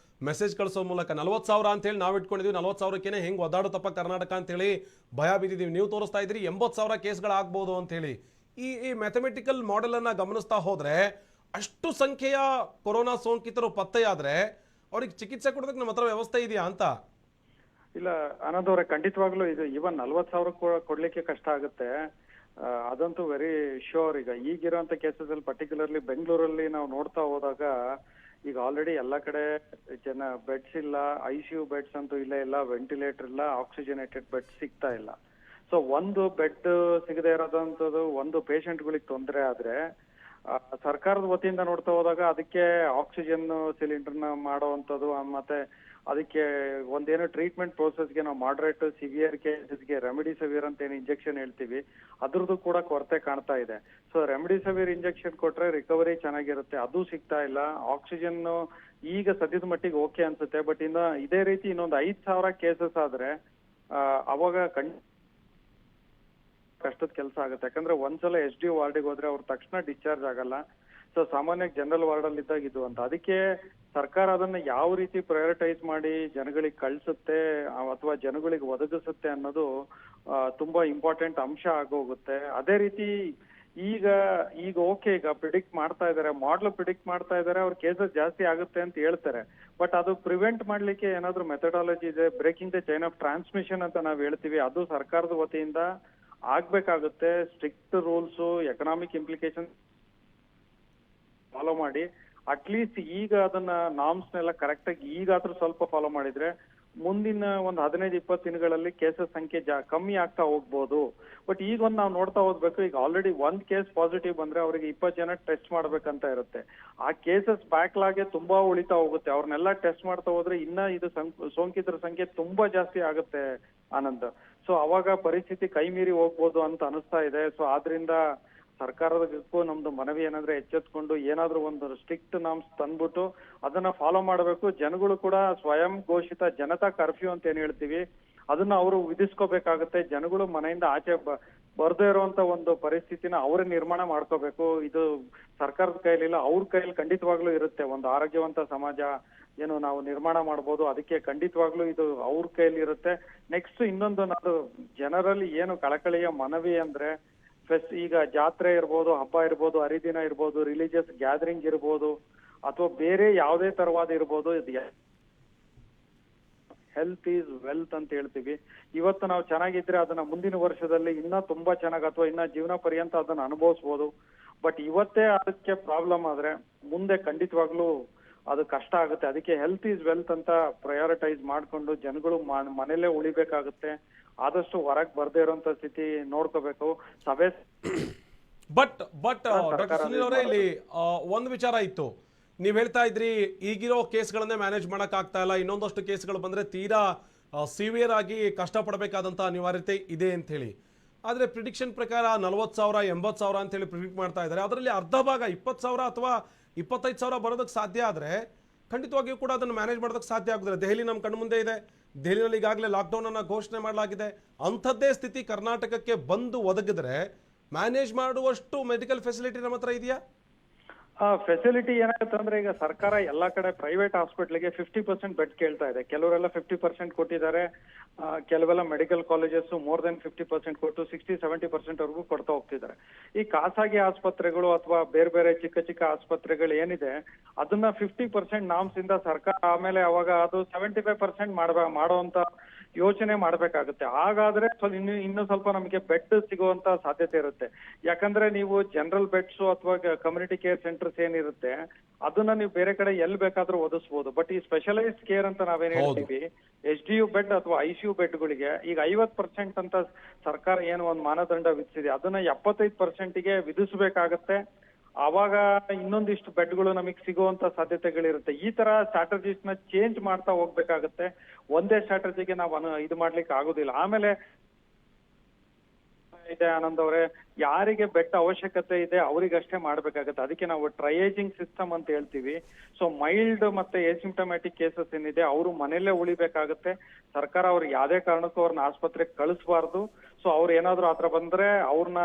[SPEAKER 1] ಮೆಸೇಜ್ ಕಳಿಸೋ ಮೂಲಕ 40,000 ಅಂತೇಳಿ ನಾವು ಇಟ್ಕೊಂಡಿದ್ದೀವಿ, 40,000ಕ್ಕೇನೆ ಹೆಂಗೆ ಒದ್ದಾಡುತ್ತಪ್ಪ ಕರ್ನಾಟಕ ಅಂತೇಳಿ ಭಯ ಬಿದ್ದಿದ್ದೀವಿ. ನೀವು ತೋರಿಸ್ತಾ ಇದ್ದೀರಿ 80,000 ಕೇಸ್ಗಳಾಗ್ಬೋದು ಅಂತೇಳಿ. ಈ ಮ್ಯಾಥಮೆಟಿಕಲ್ ಮಾಡೆಲನ್ನು ಗಮನಿಸ್ತಾ ಹೋದರೆ ಅಷ್ಟು ಸಂಖ್ಯೆಯ ಕೊರೋನಾ ಸೋಂಕಿತರು ಪತ್ತೆಯಾದರೆ ಅವ್ರಿಗೆ ಚಿಕಿತ್ಸೆ ಕೊಡೋದಕ್ಕೆ ನಮ್ಮ ಹತ್ರ ವ್ಯವಸ್ಥೆ ಇದೆಯಾ ಅಂತ?
[SPEAKER 4] ಇಲ್ಲ ಆನಂದ್ ಅವರೇ, ಖಂಡಿತವಾಗ್ಲೂ ಇದು ಇವನ್ 40,000 ಕೊಡ್ಲಿಕ್ಕೆ ಕಷ್ಟ ಆಗುತ್ತೆ. ಅದಂತೂ ವೆರಿ ಶ್ಯೂರ್. ಈಗಿರೋಂಥ ಕೇಸಸ್ ಅಲ್ಲಿ ಪರ್ಟಿಕ್ಯುಲರ್ಲಿ ಬೆಂಗಳೂರಲ್ಲಿ ನಾವು ನೋಡ್ತಾ ಹೋದಾಗ ಈಗ ಆಲ್ರೆಡಿ ಎಲ್ಲ ಕಡೆ ಬೆಡ್ಸ್ ಇಲ್ಲ, ICU ಬೆಡ್ಸ್ ಅಂತೂ ಇಲ್ಲ, ವೆಂಟಿಲೇಟರ್ ಇಲ್ಲ, ಆಕ್ಸಿಜನೇಟೆಡ್ ಬೆಡ್ ಸಿಗ್ತಾ ಇಲ್ಲ. ಸೊ ಒಂದು ಬೆಡ್ ಸಿಗದೆ ಇರೋದಂಥದ್ದು ಒಂದು ಪೇಷಂಟ್ಗಳಿಗೆ ತೊಂದರೆ ಆದ್ರೆ ಸರ್ಕಾರದ ವತಿಯಿಂದ ನೋಡ್ತಾ ಹೋದಾಗ ಅದಕ್ಕೆ ಆಕ್ಸಿಜನ್ ಸಿಲಿಂಡರ್ನ ಮಾಡೋವಂಥದ್ದು, ಮತ್ತೆ ಅದಕ್ಕೆ ಒಂದೇನೋ ಟ್ರೀಟ್ಮೆಂಟ್ ಪ್ರೋಸೆಸ್ಗೆ ನಾವು ಮಾಡ್ರೇಟ್ ಸಿವಿಯರ್ ಕೇಸಸ್ಗೆ ರೆಮಿಡಿಸಿವಿರ್ ಅಂತ ಏನು ಇಂಜೆಕ್ಷನ್ ಹೇಳ್ತೀವಿ, ಅದ್ರದ್ದು ಕೂಡ ಕೊರತೆ ಕಾಣ್ತಾ ಇದೆ. ಸೊ ರೆಮಿಡಿಸಿವಿರ್ ಇಂಜೆಕ್ಷನ್ ಕೊಟ್ರೆ ರಿಕವರಿ ಚೆನ್ನಾಗಿರುತ್ತೆ, ಅದು ಸಿಗ್ತಾ ಇಲ್ಲ. ಆಕ್ಸಿಜನ್ ಈಗ ಸದ್ಯದ ಮಟ್ಟಿಗೆ ಓಕೆ ಅನ್ಸುತ್ತೆ. ಬಟ್ ಇನ್ನು ಇದೇ ರೀತಿ ಇನ್ನೊಂದು 5,000 ಕೇಸಸ್ ಆದ್ರೆ ಅವಾಗ ಕಷ್ಟದ ಕೆಲಸ ಆಗುತ್ತೆ. ಯಾಕಂದ್ರೆ ಒಂದ್ಸಲ SDO ವಾರ್ಡಿಗೆ ಹೋದ್ರೆ ಅವ್ರು ತಕ್ಷಣ ಡಿಸ್ಚಾರ್ಜ್ ಆಗಲ್ಲ. ಸೊ ಸಾಮಾನ್ಯವಾಗಿ ಜನರಲ್ ವಾರ್ಡ್ ಅಲ್ಲಿ ಇದ್ದಾಗ ಇದು ಅಂತ. ಅದಕ್ಕೆ ಸರ್ಕಾರ ಅದನ್ನ ಯಾವ ರೀತಿ ಪ್ರಯಾರಿಟೈಸ್ ಮಾಡಿ ಜನಗಳಿಗೆ ಕಳ್ಸುತ್ತೆ ಅಥವಾ ಜನಗಳಿಗೆ ಒದಗಿಸುತ್ತೆ ಅನ್ನೋದು ತುಂಬಾ ಇಂಪಾರ್ಟೆಂಟ್ ಅಂಶ ಆಗೋಗುತ್ತೆ. ಅದೇ ರೀತಿ ಈಗ ಓಕೆ, ಈಗ ಪ್ರಿಡಿಕ್ಟ್ ಮಾಡ್ತಾ ಇದಾರೆ, ಮಾಡ್ಲು ಪ್ರಿಡಿಕ್ಟ್ ಮಾಡ್ತಾ ಇದಾರೆ, ಅವ್ರ ಕೇಸಸ್ ಜಾಸ್ತಿ ಆಗುತ್ತೆ ಅಂತ ಹೇಳ್ತಾರೆ. ಬಟ್ ಅದು ಪ್ರಿವೆಂಟ್ ಮಾಡ್ಲಿಕ್ಕೆ ಏನಾದ್ರು ಮೆಥಡಾಲಜಿ ಇದೆ, breaking the chain of transmission ಅಂತ ನಾವ್ ಹೇಳ್ತೀವಿ, ಅದು ಸರ್ಕಾರದ ವತಿಯಿಂದ ಆಗ್ಬೇಕಾಗುತ್ತೆ. Strict rules, economic implication follow ಮಾಡಿ ಅಟ್ಲೀಸ್ಟ್ ಈಗ ಅದನ್ನ ನಾರ್ಮ್ಸ್ನೆಲ್ಲ ಕರೆಕ್ಟ್ ಆಗಿ ಈಗಾದ್ರೂ ಸ್ವಲ್ಪ ಫಾಲೋ ಮಾಡಿದ್ರೆ ಮುಂದಿನ ಒಂದು 15-20 ದಿನಗಳಲ್ಲಿ ಕೇಸಸ್ ಸಂಖ್ಯೆ ಕಮ್ಮಿ ಆಗ್ತಾ ಹೋಗ್ಬೋದು. ಬಟ್ ಈಗ ಒಂದು ನಾವು ನೋಡ್ತಾ ಹೋಗ್ಬೇಕು, ಈಗ ಆಲ್ರೆಡಿ ಒಂದ್ ಕೇಸ್ ಪಾಸಿಟಿವ್ ಬಂದ್ರೆ ಅವ್ರಿಗೆ 20 ಜನ ಟೆಸ್ಟ್ ಮಾಡ್ಬೇಕಂತ ಇರುತ್ತೆ. ಆ ಕೇಸಸ್ ಬ್ಯಾಕ್ಲಾಗೆ ತುಂಬಾ ಉಳಿತಾ ಹೋಗುತ್ತೆ. ಅವ್ರನ್ನೆಲ್ಲ ಟೆಸ್ಟ್ ಮಾಡ್ತಾ ಹೋದ್ರೆ ಇನ್ನ ಇದು ಸೋಂಕಿತರ ಸಂಖ್ಯೆ ತುಂಬಾ ಜಾಸ್ತಿ ಆಗುತ್ತೆ ಆನಂದ್. ಸೊ ಅವಾಗ ಪರಿಸ್ಥಿತಿ ಕೈ ಮೀರಿ ಹೋಗ್ಬೋದು ಅಂತ ಅನಿಸ್ತಾ ಇದೆ. ಸೊ ಆದ್ರಿಂದ ಸರ್ಕಾರದಕ್ಕೂ ನಮ್ದು ಮನವಿ ಏನಂದ್ರೆ ಎಚ್ಚೆತ್ಕೊಂಡು ಏನಾದ್ರೂ ಒಂದು ಸ್ಟ್ರಿಕ್ಟ್ ನಾಮ್ಸ್ ತಂದ್ಬಿಟ್ಟು ಅದನ್ನ ಫಾಲೋ ಮಾಡಬೇಕು. ಜನಗಳು ಕೂಡ ಸ್ವಯಂ ಘೋಷಿತ ಜನತಾ ಕರ್ಫ್ಯೂ ಅಂತ ಏನ್ ಹೇಳ್ತೀವಿ ಅದನ್ನ ಅವರು ವಿಧಿಸ್ಕೋಬೇಕಾಗುತ್ತೆ. ಜನಗಳು ಮನೆಯಿಂದ ಆಚೆ ಬರ್ದೇ ಇರುವಂತ ಒಂದು ಪರಿಸ್ಥಿತಿನ ಅವರೇ ನಿರ್ಮಾಣ ಮಾಡ್ಕೋಬೇಕು. ಇದು ಸರ್ಕಾರದ ಕೈಲಿಲ್ಲ, ಅವ್ರ ಕೈಯಲ್ಲಿ ಖಂಡಿತವಾಗ್ಲೂ ಇರುತ್ತೆ. ಒಂದು ಆರೋಗ್ಯವಂತ ಸಮಾಜ ಏನು ನಾವು ನಿರ್ಮಾಣ ಮಾಡ್ಬೋದು, ಅದಕ್ಕೆ ಖಂಡಿತವಾಗ್ಲೂ ಇದು ಅವ್ರ ಕೈಯಲ್ಲಿ ಇರುತ್ತೆ. ನೆಕ್ಸ್ಟ್ ಇನ್ನೊಂದು ನಾನು ಜನರಲ್ಲಿ ಏನು ಕಳಕಳಿಯ ಮನವಿ ಅಂದ್ರೆ, ಈಗ ಜಾತ್ರೆ ಇರ್ಬೋದು, ಹಬ್ಬ ಇರ್ಬೋದು, ಹರಿದಿನ ಇರ್ಬೋದು, ರಿಲಿಜಿಯಸ್ ಗ್ಯಾದರಿಂಗ್ ಇರ್ಬೋದು, ಅಥವಾ ಬೇರೆ ಯಾವುದೇ ತರವಾದ ಇರ್ಬೋದು, ಹೆಲ್ತ್ ಈಸ್ ವೆಲ್ತ್ ಅಂತ ಹೇಳ್ತೀವಿ. ಇವತ್ತು ನಾವು ಚೆನ್ನಾಗಿದ್ರೆ ಅದನ್ನ ಮುಂದಿನ ವರ್ಷದಲ್ಲಿ ಇನ್ನ ತುಂಬಾ ಚೆನ್ನಾಗಿ ಅಥವಾ ಇನ್ನ ಜೀವನ ಪರ್ಯಂತ ಅದನ್ನ ಅನುಭವಿಸ್ಬೋದು. ಬಟ್ ಇವತ್ತೇ ಅದಕ್ಕೆ ಪ್ರಾಬ್ಲಮ್ ಆದ್ರೆ ಮುಂದೆ ಖಂಡಿತವಾಗ್ಲೂ ಅದು ಕಷ್ಟ ಆಗುತ್ತೆ. ಅದಕ್ಕೆ ಹೆಲ್ತ್ ಈಸ್ ವೆಲ್ತ್ ಅಂತ ಪ್ರಯಾರಿಟೈಸ್ ಮಾಡ್ಕೊಂಡು ಜನಗಳು ಮನೇಲೆ ಉಳಿಬೇಕಾಗುತ್ತೆ. ಆದಷ್ಟು ಹೊರಗೆ ಬರ್ದೇ ಇರುವಂತ ಸ್ಥಿತಿ ನೋಡ್ಕೋಬೇಕು. ಸಭೆ
[SPEAKER 1] ಬಟ್ ಡಾಕ್ಟರ್ ಸುನೀಲ್ ಅವರೇ, ಇಲ್ಲಿ ಒಂದು ವಿಚಾರ ಇತ್ತು. ನೀವ್ ಹೇಳ್ತಾ ಇದ್ರಿ ಈಗಿರೋ ಕೇಸ್ಗಳನ್ನೇ ಮ್ಯಾನೇಜ್ ಮಾಡಕ್ ಆಗ್ತಾ ಇಲ್ಲ, ಇನ್ನೊಂದಷ್ಟು ಕೇಸ್ಗಳು ಬಂದ್ರೆ ತೀರಾ ಸಿವಿಯರ್ ಆಗಿ ಕಷ್ಟಪಡಬೇಕಾದಂತ ಅನಿವಾರ್ಯತೆ ಇದೆ ಅಂತ ಹೇಳಿ. ಆದ್ರೆ ಪ್ರಿಡಿಕ್ಷನ್ ಪ್ರಕಾರ 40,000 80,000 ಅಂತ ಹೇಳಿ ಪ್ರಿಡಿಕ್ಟ್ ಮಾಡ್ತಾ ಇದ್ದಾರೆ. ಅದರಲ್ಲಿ ಅರ್ಧ ಭಾಗ 20,000 ಅಥವಾ 25,000 ಬರೋದಕ್ಕೆ ಸಾಧ್ಯ ಆದ್ರೆ ಖಂಡಿತವಾಗಿಯೂ ಕೂಡ ಅದನ್ನು ಮ್ಯಾನೇಜ್ ಮಾಡೋದಕ್ಕೆ ಸಾಧ್ಯ ಆಗುದಿಲ್ಲ. ದೆಹಲಿ ನಮ್ಮ ಕಣ್ಣು ಮುಂದೆ ಇದೆ. ದೆಹಲಿಯಲ್ಲಿ ಈಗಾಗಲೇ ಲಾಕ್ಡೌನ್ ಅನ್ನ ಘೋಷಣೆ ಮಾಡಲಾಗಿದೆ. ಅಂಥದ್ದೇ ಸ್ಥಿತಿ ಕರ್ನಾಟಕಕ್ಕೆ ಬಂದು ಒದಗಿದ್ರೆ ಮ್ಯಾನೇಜ್ ಮಾಡುವಷ್ಟು ಮೆಡಿಕಲ್ ಫೆಸಿಲಿಟಿ ನಮ್ಮ ಹತ್ರ ಇದೆಯಾ?
[SPEAKER 4] ಫೆಸಿಲಿಟಿ ಏನಾಗುತ್ತೆ ಅಂದ್ರೆ ಈಗ ಸರ್ಕಾರ ಎಲ್ಲಾ ಕಡೆ ಪ್ರೈವೇಟ್ ಹಾಸ್ಪಿಟ್ಲಿಗೆ 50% ಬೆಡ್ ಕೇಳ್ತಾ ಇದೆ. ಕೆಲವರೆಲ್ಲ 50% ಕೊಟ್ಟಿದ್ದಾರೆ, ಕೆಲವೆಲ್ಲ ಮೆಡಿಕಲ್ ಕಾಲೇಜಸ್ ಮೋರ್ ದೆನ್ 50% ಕೊಟ್ಟು 60-70% ವರೆಗೂ ಕೊಡ್ತಾ ಹೋಗ್ತಿದ್ದಾರೆ. ಈ ಖಾಸಗಿ ಆಸ್ಪತ್ರೆಗಳು ಅಥವಾ ಬೇರೆ ಬೇರೆ ಚಿಕ್ಕ ಚಿಕ್ಕ ಆಸ್ಪತ್ರೆಗಳು ಏನಿದೆ ಅದನ್ನ 50% ನಾಮ್ಸ್ ಇಂದ ಸರ್ಕಾರ ಆಮೇಲೆ ಅವಾಗ ಅದು 75% ಮಾಡುವಂತ ಯೋಚನೆ ಮಾಡ್ಬೇಕಾಗುತ್ತೆ. ಹಾಗಾದ್ರೆ ಇನ್ನು ಸ್ವಲ್ಪ ನಮಗೆ ಬೆಡ್ ಸಿಗುವಂತ ಸಾಧ್ಯತೆ ಇರುತ್ತೆ. ಯಾಕಂದ್ರೆ ನೀವು ಜನರಲ್ ಬೆಡ್ಸ್ ಅಥವಾ ಕಮ್ಯುನಿಟಿ ಕೇರ್ ಸೆಂಟರ್ಸ್ ಏನಿರುತ್ತೆ ಅದನ್ನ ನೀವು ಬೇರೆ ಕಡೆ ಎಲ್ಲಿ ಬೇಕಾದ್ರೂ ಒದಗಿಸಬಹುದು. ಬಟ್ ಈ ಸ್ಪೆಷಲೈಸ್ಡ್ ಕೇರ್ ಅಂತ ನಾವೇನ್ ಹೇಳ್ತೀವಿ, HDU ಬೆಡ್ ಅಥವಾ ICU ಬೆಡ್ಗಳಿಗೆ ಈಗ 50% ಅಂತ ಸರ್ಕಾರ ಏನು ಒಂದು ಮಾನದಂಡ ವಿಧಿಸಿದೆ, ಅದನ್ನ 75%ಗೆ ವಿಧಿಸಬೇಕಾಗತ್ತೆ. ಆವಾಗ ಇನ್ನೊಂದಿಷ್ಟು ಬೆಡ್ಗಳು ನಮಗೆ ಸಿಗುವಂತ ಸಾಧ್ಯತೆಗಳಿರುತ್ತೆ. ಈ ತರ ಸ್ಟ್ರಾಟಜೀಸ್ ನ ಚೇಂಜ್ ಮಾಡ್ತಾ ಹೋಗ್ಬೇಕಾಗತ್ತೆ. ಒಂದೇ ಸ್ಟ್ರಾಟಜಿಗೆ ನಾವು ಇದು ಮಾಡ್ಲಿಕ್ಕೆ ಆಗುದಿಲ್ಲ. ಆಮೇಲೆ ಇದೆ ಆನಂದ್ ಅವರೇ, ಯಾರಿಗೆ ಬೆಡ್ ಅವಶ್ಯಕತೆ ಇದೆ ಅವರಿಗಷ್ಟೇ ಮಾಡ್ಬೇಕಾಗತ್ತೆ. ಅದಕ್ಕೆ ನಾವು ಟ್ರಯೇಜಿಂಗ್ ಸಿಸ್ಟಮ್ ಅಂತ ಹೇಳ್ತೀವಿ. ಸೊ ಮೈಲ್ಡ್ ಮತ್ತೆ ಎಸಿಂಪ್ಟಮ್ಯಾಟಿಕ್ ಕೇಸಸ್ ಏನಿದೆ ಅವರು ಮನೆಯಲ್ಲೇ ಉಳಿಬೇಕಾಗತ್ತೆ. ಸರ್ಕಾರ ಅವ್ರಿಗೆ ಯಾವ್ದೇ ಕಾರಣಕ್ಕೂ ಅವ್ರನ್ನ ಆಸ್ಪತ್ರೆಗೆ ಕಳಿಸಬಾರ್ದು. ಸೊ ಅವ್ರು ಏನಾದ್ರು ಆತರ ಬಂದ್ರೆ ಅವ್ರನ್ನ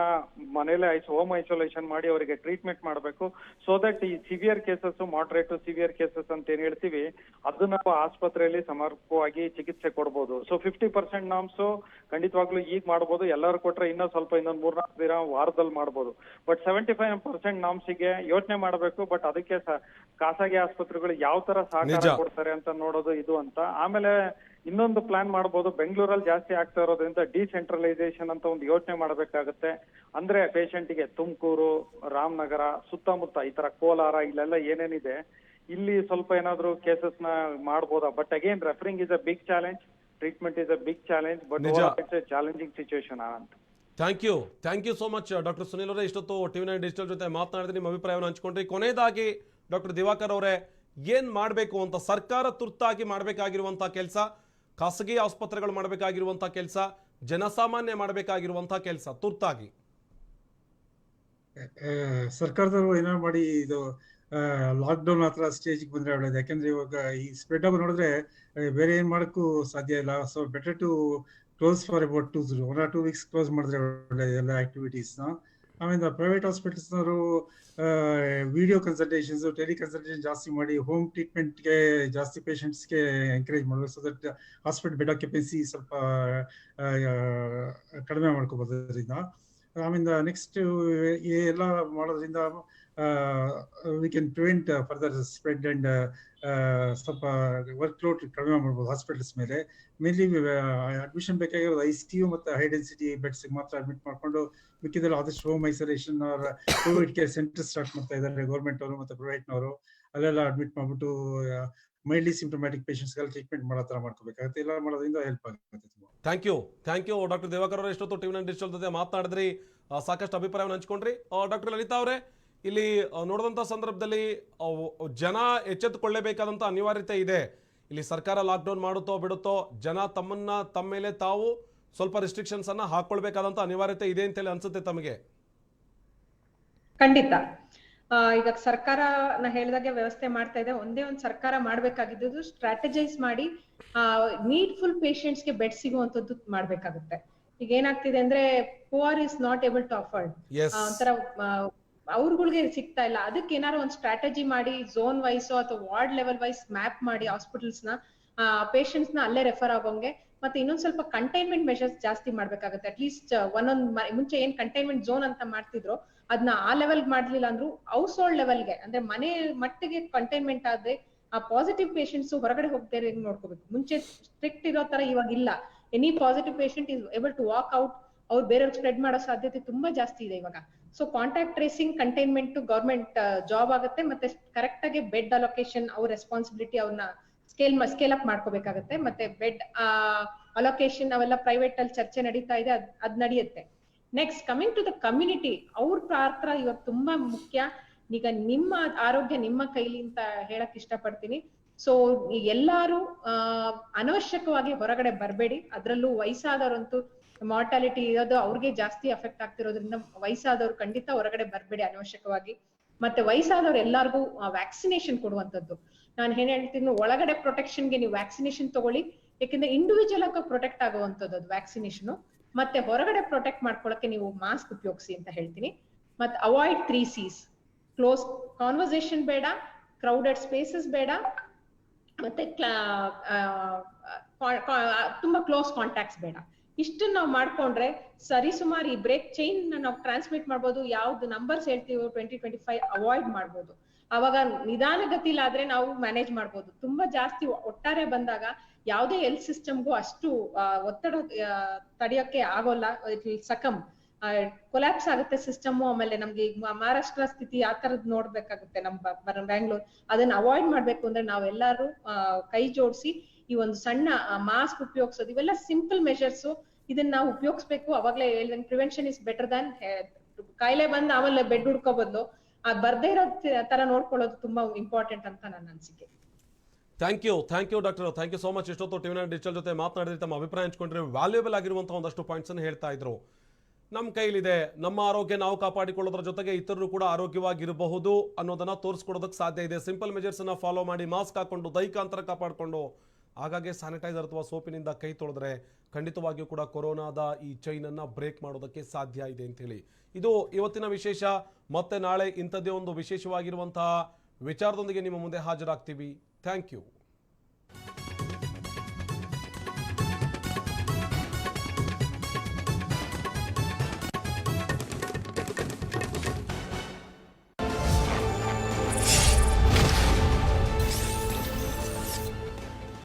[SPEAKER 4] ಮನೇಲೆ ಹೋಮ್ ಐಸೋಲೇಷನ್ ಮಾಡಿ ಅವರಿಗೆ ಟ್ರೀಟ್ಮೆಂಟ್ ಮಾಡಬೇಕು. ಸೊ ದಟ್ ಈ severe cases, moderate to severe cases ಅಂತ ಏನ್ ಹೇಳ್ತೀವಿ ಅದನ್ನ ನಾವು ಆಸ್ಪತ್ರೆಯಲ್ಲಿ ಸಮರ್ಪಕವಾಗಿ ಚಿಕಿತ್ಸೆ ಕೊಡ್ಬೋದು. ಸೊ 50% ನಾಮ್ಸ್ ಖಂಡಿತವಾಗ್ಲೂ ಈಗ ಮಾಡ್ಬೋದು. ಎಲ್ಲರೂ ಕೊಟ್ರೆ ಇನ್ನೊಂದು 3-4 ದಿನ ವಾರದಲ್ಲಿ ಮಾಡ್ಬೋದು. ಬಟ್ 75% ನಾಮ್ಸಿಗೆ ಯೋಚನೆ ಮಾಡಬೇಕು. ಬಟ್ ಅದಕ್ಕೆ ಖಾಸಗಿ ಆಸ್ಪತ್ರೆಗಳು ಯಾವ ತರ ಸಹಕಾರ ಕೊಡ್ತಾರೆ ಅಂತ ನೋಡೋದು ಇದು ಅಂತ. ಆಮೇಲೆ ಇನ್ನೊಂದು ಪ್ಲಾನ್ ಮಾಡಬಹುದು, ಬೆಂಗಳೂರಲ್ಲಿ ಜಾಸ್ತಿ ಆಗ್ತಾ ಇರೋದ್ರಿಂದ ಡಿಸೆಂಟ್ರಲೈಸೇಷನ್ ಅಂತ ಒಂದು ಯೋಚನೆ ಮಾಡಬೇಕಾಗುತ್ತೆ. ಅಂದ್ರೆ ಪೇಷಂಟ್ಗೆ ತುಮಕೂರು, ರಾಮನಗರ ಸುತ್ತಮುತ್ತ ಈ ತರ ಕೋಲಾರ ಇಲ್ಲೆಲ್ಲ ಏನೇನಿದೆ ಇಲ್ಲಿ ಸ್ವಲ್ಪ ಏನಾದ್ರು ಕೇಸಸ್ ನ ಮಾಡ್ಬೋದಾ. But again referring is a big challenge, treatment is a big challenge, but it's a challenging situation ಅಂತ.
[SPEAKER 1] Thank you so much doctor Sunil ಅವರೇ. ಇಷ್ಟೊತ್ತು TV9 ಡಿಜಿಟಲ್ ಜೊತೆ ಮಾತನಾಡಿದ್ರೆ ನಿಮ್ಮ ಅಭಿಪ್ರಾಯವನ್ನು ಹಂಚ್ಕೊಂಡ್ರಿ. ಕೊನೆಯದಾಗಿ ಡಾಕ್ಟರ್ ದಿವಾಕರ್ ಅವರೇ, ಏನ್ ಮಾಡಬೇಕು ಅಂತ ಸರ್ಕಾರ ತುರ್ತಾಗಿ ಮಾಡಬೇಕಾಗಿರುವಂತಹ ಕೆಲಸ, ಖಾಸಗಿ ಆಸ್ಪತ್ರೆಗಳು ಮಾಡಬೇಕಾಗಿರುವಂತಹ ಕೆಲಸ, ಜನಸಾಮಾನ್ಯ ಮಾಡಬೇಕಾಗಿರುವಂತಹ ಕೆಲಸ ತುರ್ತಾಗಿ
[SPEAKER 2] ಸರ್ಕಾರದವರು ಏನಾದ್ರು ಮಾಡಿ ಇದು ಲಾಕ್ಡೌನ್ ಹತ್ರ ಸ್ಟೇಜ್ಗೆ ಬಂದ್ರೆ ಒಳ್ಳೇದು. ಯಾಕಂದ್ರೆ ಇವಾಗ ಈ ಸ್ಪ್ರೆಡ್ ಆಗಿ ನೋಡಿದ್ರೆ ಬೇರೆ ಏನ್ ಮಾಡಕ್ಕೂ ಸಾಧ್ಯ ಇಲ್ಲ. So better to close for about 1 or 2 weeks close ಮಾಡಿದ್ರೆ ಒಳ್ಳೆ ಎಲ್ಲ ಆಕ್ಟಿವಿಟೀಸ್ ನ. ಆಮೇಲೆ ಪ್ರೈವೇಟ್ ಹಾಸ್ಪಿಟಲ್ಸ್ನವರು ವಿಡಿಯೋ ಕನ್ಸಲ್ಟೇಷನ್ಸ್, ಟೆಲಿಕನ್ಸಲ್ಟೇಷನ್ ಜಾಸ್ತಿ ಮಾಡಿ ಹೋಮ್ ಟ್ರೀಟ್ಮೆಂಟ್ಗೆ ಜಾಸ್ತಿ ಪೇಷಂಟ್ಸ್ಗೆ ಎಂಕರೇಜ್ ಮಾಡಬೇಕು. So that hospital bed occupancy ಸ್ವಲ್ಪ ಕಡಿಮೆ ಮಾಡ್ಕೋಬಹುದು ಅದರಿಂದ. ಆಮೇಲೆ ನೆಕ್ಸ್ಟ್ ಎಲ್ಲ ಮಾಡೋದ್ರಿಂದ we can prevent further spread and ಸ್ವಲ್ಪ ವರ್ಕ್ ಲೋಡ್ ಕಡಿಮೆ ಮಾಡ್ಬೋದು ಹಾಸ್ಪಿಟಲ್ಸ್ ಮೇಲೆ. ಮೇನ್ಲಿ ಅಡ್ಮಿಷನ್ ಬೇಕಾಗಿರೋದು ICU ಮತ್ತು ಹೈ ಡೆನ್ಸಿಟಿ ಬೆಡ್ಸ್ ಮಾತ್ರ ಅಡ್ಮಿಟ್ ಮಾಡ್ಕೊಂಡು ಮಿಕ್ಕಿದಲ್ಲಿ ಆದಷ್ಟು home isolation Covid care centre start ಮಾಡ್ತಾ ಇದ್ದಾರೆ ಗೌರ್ಮೆಂಟ್ ಅವರು ಮತ್ತು ಪ್ರೈವೇಟ್ನವರು. ಅಲ್ಲೆಲ್ಲ ಅಡ್ಮಿಟ್ ಮಾಡ್ಬಿಟ್ಟು ಮೈಲ್ಡ್ಲಿ ಸಿಂಪ್ಟಮ್ಯಾಟಿಕ್ ಪೇಷಂಟ್ಸ್ಗೆಲ್ಲ ಟ್ರೀಟ್ಮೆಂಟ್ ಮಾಡೋ ಥರ ಮಾಡ್ಕೋಬೇಕಾಗುತ್ತೆ. ಎಲ್ಲ ಮಾಡೋದ್ರಿಂದ ಹೆಲ್ಪ್ ಆಗುತ್ತೆ.
[SPEAKER 1] ಥ್ಯಾಂಕ್ ಯು ಡಾಕ್ಟರ್ ದಿವಾಕರ್ ಅವರೇ. ಇಷ್ಟೊತ್ತು TV9 ಡಿಜಿಟಲ್ ಜೊತೆ ಮಾತನಾಡಿದ್ರಿ, ಸಾಕಷ್ಟು ಅಭಿಪ್ರಾಯವನ್ನು ಹಂಚ್ಕೊಂಡ್ರಿ. ಡಾಕ್ಟರ್ ಲಲಿತಾ ಅವರೇ, ಇಲ್ಲಿ ನೋಡಿದಂಥ ಸಂದರ್ಭದಲ್ಲಿ ಜನ ಎಚ್ಚೆತ್ತುಕೊಳ್ಳಬೇಕಾದಂಥ ಅನಿವಾರ್ಯತೆ ಇದೆ. ಇಲ್ಲಿ ಸರ್ಕಾರ ಲಾಕ್ಡೌನ್ ಮಾಡುತ್ತೋ ಬಿಡುತ್ತೋ, ಜನ ತಮ್ಮ ಮೇಲೆ ತಾವು ಸ್ವಲ್ಪ ರಿಸ್ಟ್ರಿಕ್ಷನ್ಸ್ ಅನ್ನ ಹಾಕೊಳ್ಬೇಕಾದಂಥ ಅನಿವಾರ್ಯತೆ ಇದೆ ಅಂತೇಳಿ ಅನ್ಸುತ್ತೆ ತಮಗೆ?
[SPEAKER 3] ಖಂಡಿತ. ಈಗ ಸರ್ಕಾರ ನಾ ಹೇಳಿದಾಗೆ ವ್ಯವಸ್ಥೆ ಮಾಡ್ತಾ ಇದೆ. ಒಂದೇ ಒಂದು ಸರ್ಕಾರ ಮಾಡ್ಬೇಕಾಗಿದ್ದು ಸ್ಟ್ರಾಟಜೈಸ್ ಮಾಡಿ ನೀಡ್ಫುಲ್ ಪೇಷಂಟ್ಸ್ ಗೆ ಬೆಡ್ ಸಿಗುವಂತದ್ದು ಮಾಡ್ಬೇಕಾಗುತ್ತೆ. ಈಗ ಏನಾಗ್ತಿದೆ ಅಂದ್ರೆ poor is not able to afford, ಒಂಥರ ಅವ್ರಗಳಿಗೆ ಸಿಗ್ತಾ ಇಲ್ಲ. ಅದಕ್ಕೆ ಏನಾದ್ರು ಒಂದು ಸ್ಟ್ರಾಟಜಿ ಮಾಡಿ ಝೋನ್ ವೈಸ್ ಅಥವಾ ವಾರ್ಡ್ ಲೆವೆಲ್ ವೈಸ್ ಮ್ಯಾಪ್ ಮಾಡಿ ಹಾಸ್ಪಿಟಲ್ಸ್ ನ ಪೇಷಂಟ್ಸ್ ನ ಅಲ್ಲೇ ರೆಫರ್ ಆಗೋಂಗೆ, ಮತ್ತೆ ಇನ್ನೊಂದ್ ಸ್ವಲ್ಪ ಕಂಟೈನ್ಮೆಂಟ್ ಮೆಷರ್ಸ್ ಜಾಸ್ತಿ ಮಾಡ್ಬೇಕಾಗುತ್ತೆ. ಅಟ್ಲೀಸ್ಟ್ ಮುಂಚೆ ಏನ್ ಕಂಟೈನ್ಮೆಂಟ್ ಝೋನ್ ಅಂತ ಮಾಡ್ತಿದ್ರು ಅದನ್ನ ಆ ಲೆವೆಲ್ ಮಾಡ್ಲಿಲ್ಲ ಅಂದ್ರೂ ಹೌಸ್ ಹೋಲ್ಡ್ ಲೆವೆಲ್ಗೆ, ಅಂದ್ರೆ ಮನೆ ಮಟ್ಟಿಗೆ ಕಂಟೈನ್ಮೆಂಟ್ ಆದ್ರೆ ಆ ಪಾಸಿಟಿವ್ ಪೇಷಂಟ್ಸ್ ಹೊರಗಡೆ ಹೋಗ್ತಾರೆ ನೋಡ್ಕೋಬೇಕು. ಮುಂಚೆ ಸ್ಟ್ರಿಕ್ಟ್ ಇರೋ ತರ ಇವಾಗ ಇಲ್ಲ. Any positive patient is able to walk out, ಅವ್ರು ಬೇರೆಯವ್ರಿಗೆ ಸ್ಪ್ರೆಡ್ ಮಾಡೋ ಸಾಧ್ಯತೆ ತುಂಬಾ ಜಾಸ್ತಿ ಇದೆ ಇವಾಗ. ಸೊ contact tracing, containment government job ಆಗುತ್ತೆ. ಮತ್ತೆ ಕರೆಕ್ಟ್ ಆಗಿ ಬೆಡ್ ಅಲೋಕೇಶನ್ ಅವ್ರ ರೆಸ್ಪಾನ್ಸಿಬಿಲಿಟಿ ಅವ್ರನ್ನ ಸ್ಕೇಲ್ ಅಪ್ ಮಾಡ್ಕೋಬೇಕಾಗತ್ತೆ. ಮತ್ತೆ ಬೆಡ್ ಅಲೋಕೇಶನ್ ಅವೆಲ್ಲ ಪ್ರೈವೇಟ್ ಅಲ್ಲಿ ಚರ್ಚೆ ನಡೀತಾ ಇದೆ, ಅದ್ ನಡೆಯುತ್ತೆ. Next coming to the community, ಅವ್ರ ಪಾತ್ರ ಇವಾಗ ತುಂಬಾ ಮುಖ್ಯ. ಈಗ ನಿಮ್ಮ ಆರೋಗ್ಯ ನಿಮ್ಮ ಕೈಲಿ ಅಂತ ಹೇಳಕ್ ಇಷ್ಟಪಡ್ತೀನಿ. ಸೊ ಎಲ್ಲಾರು ಅನವಶ್ಯಕವಾಗಿ ಹೊರಗಡೆ ಬರ್ಬೇಡಿ. ಅದ್ರಲ್ಲೂ ವಯಸ್ಸಾದವರಂತೂ ಮಾರ್ಟಾಲಿಟಿ ಇರೋದು ಅವ್ರಿಗೆ ಜಾಸ್ತಿ ಅಫೆಕ್ಟ್ ಆಗ್ತಿರೋದ್ರಿಂದ ವಯಸ್ಸಾದವ್ರು ಖಂಡಿತ ಹೊರಗಡೆ ಬರ್ಬೇಡಿ ಅನವಶ್ಯಕವಾಗಿ. ಮತ್ತೆ ವಯಸ್ಸಾದವ್ರು ಎಲ್ಲಾರ್ಗೂ ವ್ಯಾಕ್ಸಿನೇಷನ್ ಕೊಡುವಂತದ್ದು. ನಾನು ಏನ್ ಹೇಳ್ತೀನಿ, ಒಳಗಡೆ ಪ್ರೊಟೆಕ್ಷನ್ಗೆ ನೀವು ವ್ಯಾಕ್ಸಿನೇಷನ್ ತಗೊಳ್ಳಿ, ಯಾಕಂದ್ರೆ ಇಂಡಿವಿಜುವಲ್ ಆಗಿ ಪ್ರೊಟೆಕ್ಟ್ ಆಗುವಂತದ್ದು ಅದು ವ್ಯಾಕ್ಸಿನೇಷನ್. ಮತ್ತೆ ಹೊರಗಡೆ ಪ್ರೊಟೆಕ್ಟ್ ಮಾಡ್ಕೊಳಕ್ಕೆ ನೀವು ಮಾಸ್ಕ್ ಉಪಯೋಗಿಸಿ ಅಂತ ಹೇಳ್ತೀನಿ. ಮತ್ತೆ ಅವಾಯ್ಡ್ 3 C's. ಕ್ಲೋಸ್ ಕಾನ್ವರ್ಸೇಷನ್ ಬೇಡ, ಕ್ರೌಡೆಡ್ ಸ್ಪೇಸಸ್ ಬೇಡ, ಮತ್ತೆ ತುಂಬಾ ಕ್ಲೋಸ್ ಕಾಂಟ್ಯಾಕ್ಟ್ಸ್ ಬೇಡ. ಇಷ್ಟನ್ನ ನಾವು ಮಾಡ್ಕೊಂಡ್ರೆ ಸರಿ ಸುಮಾರು ಈ ಬ್ರೇಕ್ ಚೈನ್ ನಾವು ಟ್ರಾನ್ಸ್ಮಿಟ್ ಮಾಡ್ಬೋದು. ಯಾವ್ದು ನಂಬರ್ಸ್ ಹೇಳ್ತೀವೋ 2025 ಅವಾಯ್ಡ್ ಮಾಡ್ಬೋದು. ಅವಾಗ ನಿಧಾನಗತಿಲಾದ್ರೆ ನಾವು ಮ್ಯಾನೇಜ್ ಮಾಡ್ಬೋದು. ತುಂಬಾ ಜಾಸ್ತಿ ಒಟ್ಟಾರೆ ಬಂದಾಗ ಯಾವುದೇ ಹೆಲ್ತ್ ಸಿಸ್ಟಮ್ಗೂ ಅಷ್ಟು ಒತ್ತಡ ತಡೆಯೋಕೆ ಆಗೋಲ್ಲ. ಇಟ್ ವಿಲ್ ಸಕಮ್, ಕೊಲ್ಯಾಪ್ಸ್ ಆಗುತ್ತೆ ಸಿಸ್ಟಮ್. ಆಮೇಲೆ ನಮ್ಗೆ ಈಗ ಮಹಾರಾಷ್ಟ್ರ ಸ್ಥಿತಿ ಆ ತರದ್ ನೋಡ್ಬೇಕಾಗುತ್ತೆ ನಮ್ಮ ಬ್ಯಾಂಗ್ಳೂರ್. ಅದನ್ನ ಅವಾಯ್ಡ್ ಮಾಡ್ಬೇಕು ಅಂದ್ರೆ ನಾವೆಲ್ಲರೂ ಕೈ ಜೋಡಿಸಿ ಈ ಒಂದು ಸಣ್ಣ ಮಾಸ್ಕ್ ಉಪಯೋಗಿಸೋದು, ಇವೆಲ್ಲ ಸಿಂಪಲ್ ಮೆಷರ್ಸ್. ಇದನ್ನ ನಾವು ಉಪಯೋಗಿಸ್ಬೇಕು. ಅವಾಗ್ಲೇ ಹೇಳ್ದಂಗೆ ಪ್ರಿವೆನ್ಷನ್ ಇಸ್ ಬೆಟರ್ ದನ್ ಕಾಯಿಲೆ ಬಂದು ಆಮೇಲೆ ಬೆಡ್ ಹುಡ್ಕೋ ಬದಲು ಬರ್ದೇ ಇರೋ ತರ ನೋಡ್ಕೊಳ್ಳೋದು ತುಂಬಾ ಇಂಪಾರ್ಟೆಂಟ್ ಅಂತ ನನ್ನ ಅನಿಸಿಕೆ.
[SPEAKER 1] Thank you doctor, thank you so much. ಇಷ್ಟೊತ್ತು ಟಿವಿ9 ಡಿಜಿಟಲ್ ಜೊತೆ ಮಾತನಾಡಿದ್ರೆ ತಮ್ಮ ಅಭಿಪ್ರಾಯ ಹಂಚ್ಕೊಂಡ್ರೆ ವ್ಯಾಲ್ಯೂಬಲ್ ಆಗಿರುವಂತಹ ಒಂದಷ್ಟು ಪಾಯಿಂಟ್ಸ್ ಅನ್ನು ಹೇಳ್ತಾ ಇದ್ರು. ನಮ್ಮ ಕೈಲಿದೆ, ನಮ್ಮ ಆರೋಗ್ಯ ನಾವು ಕಾಪಾಡಿಕೊಳ್ಳೋದ್ರ ಜೊತೆಗೆ ಇತರರು ಕೂಡ ಆರೋಗ್ಯವಾಗಿರಬಹುದು ಅನ್ನೋದನ್ನ ತೋರಿಸ್ಕೊಡೋದಕ್ಕೆ ಸಾಧ್ಯ ಇದೆ. ಸಿಂಪಲ್ ಮೆಜರ್ಸ್ ಅನ್ನ ಫಾಲೋ ಮಾಡಿ, ಮಾಸ್ಕ್ ಹಾಕೊಂಡು, ದೈಹಿಕ ಅಂತರ ಕಾಪಾಡಿಕೊಂಡು, ಹಾಗಾಗಿ ಸ್ಯಾನಿಟೈಸರ್ ಅಥವಾ ಸೋಪಿನಿಂದ ಕೈ ತೊಳೆದ್ರೆ ಖಂಡಿತವಾಗಿಯೂ ಕೂಡ ಕೊರೋನಾದ ಈ ಚೈನ್ ಅನ್ನ ಬ್ರೇಕ್ ಮಾಡೋದಕ್ಕೆ ಸಾಧ್ಯ ಇದೆ ಅಂತ ಹೇಳಿ. ಇದು ಇವತ್ತಿನ ವಿಶೇಷ. ಮತ್ತೆ ನಾಳೆ ಇಂಥದ್ದೇ ಒಂದು ವಿಶೇಷವಾಗಿರುವಂತಹ ವಿಚಾರದೊಂದಿಗೆ ನಿಮ್ಮ ಮುಂದೆ ಹಾಜರಾಗ್ತೀವಿ. Thank you.